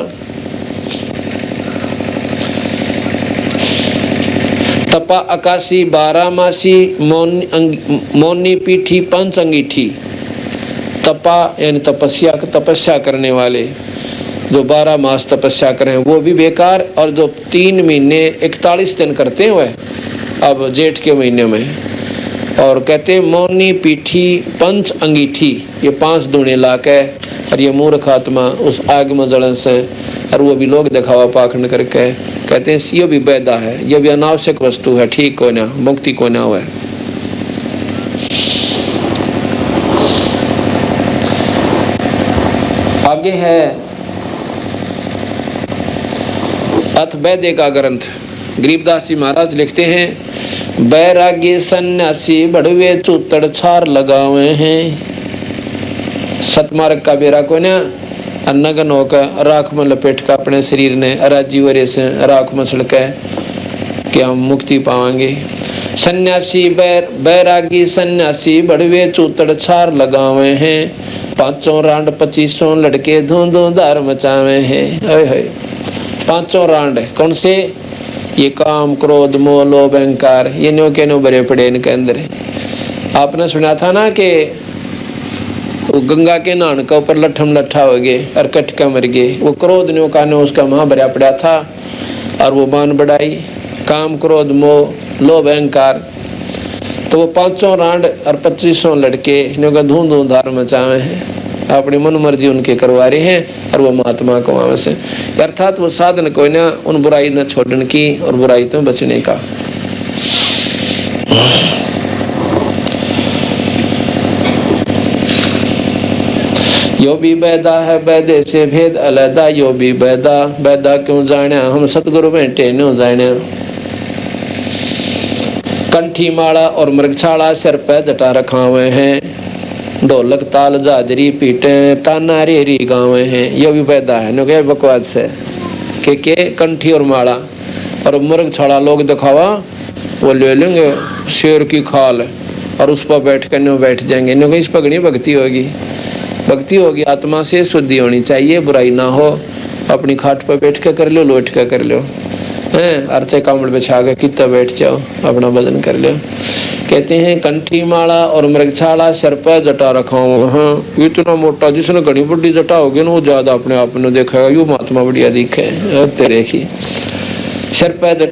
तपा आकाशी बारामासी मौनी पीठी पंच अंगीठी। तपा यानी तपस्या करने वाले जो 12 मास तपस्या करें वो भी बेकार, और जो 3 महीने 41 दिन करते हुए अब जेठ के महीने में। और कहते मौनी पीठी पंच अंगीठी, ये 5 दूने ला के और ये मूर्ख आत्मा उस आग में जलन से, और वो भी लोग दिखावा पाखंड करके कहते हैं ये भी बैदा है, ये भी अनावश्यक वस्तु है, ठीक को ना, मुक्ति को ना हुआ। आगे है अथ वैद्य का ग्रंथ। गरीबदास जी महाराज लिखते हैं, बैरागी सन्यासी बड़वे चूतड़ छार लगावे हैं। सतमार्ग का बेरा को ना अन्नगन होकर राख में लपेट कर अपने शरीर ने अराजी वरे से राख में सड़क कि हम मुक्ति पावांगे। सन्यासी बैरागी सन्यासी बड़वे चूतड़ छार लगावे हैं। 5 रांड 25 लड़के धूं धूं धार मचावे हैं। 5 रांड कौन से? ये काम क्रोध मोह लोभ अहंकार, ये न्यो के न्यो भरे पड़े इनके अंदर। आपने सुना था ना कि गंगा के नान के ऊपर लट्ठम लट्ठा हो गए और कटका मर गए। वो क्रोध न्यो का न्यो उसका वहां भरा पड़ा था और वो मान बढ़ाई काम क्रोध मोह लोभ अहंकार। तो वो 5 रांड और 25 लड़के न्यो का धूं धूं धार मचावे हैं, अपनी मन मर्जी उनके करवा रहे हैं और वो महात्मा को वहां से, अर्थात वो साधन कोई ना उन बुराई न छोड़ने की और बुराई तो बचने का। यो भी बैदा है बैदे से भेद अलैदा, यो भी बैदा बैदा क्यों जाने हम सतगुरु बैठे न्यों जाने। कंठी माला और मृगछाला सिर पे जटा रखा हुए हैं। ढोलक ताल जादरी पीटे ताना रेरी गावे हैं। ये भी पैदा है नो क्या बकवास से के कंठी और माला और मुर्ग छाड़ा लोग दिखावा वो ले लेंगे शेर की खाल और उस पर बैठ कर नो बैठ जाएंगे। नो इस पगड़ी भक्ति होगी, भक्ति होगी आत्मा से शुद्धि होनी चाहिए, बुराई ना हो। अपनी खाट पर बैठ कर लो, लोट कर कर लो, अर्चे कामड़ बिछा के कितना बैठ जाओ, अपना भजन कर लो। कहते हैं कंठी माला और मृगछाला सिर पर जटा रखा हूँ। हाँ इतना मोटा जिसने घड़ी बड़ी जटा होगी ना वो ज्यादा अपने आप में देखेगा, यू महात्मा बढ़िया दिखे तेरे की। सिर पर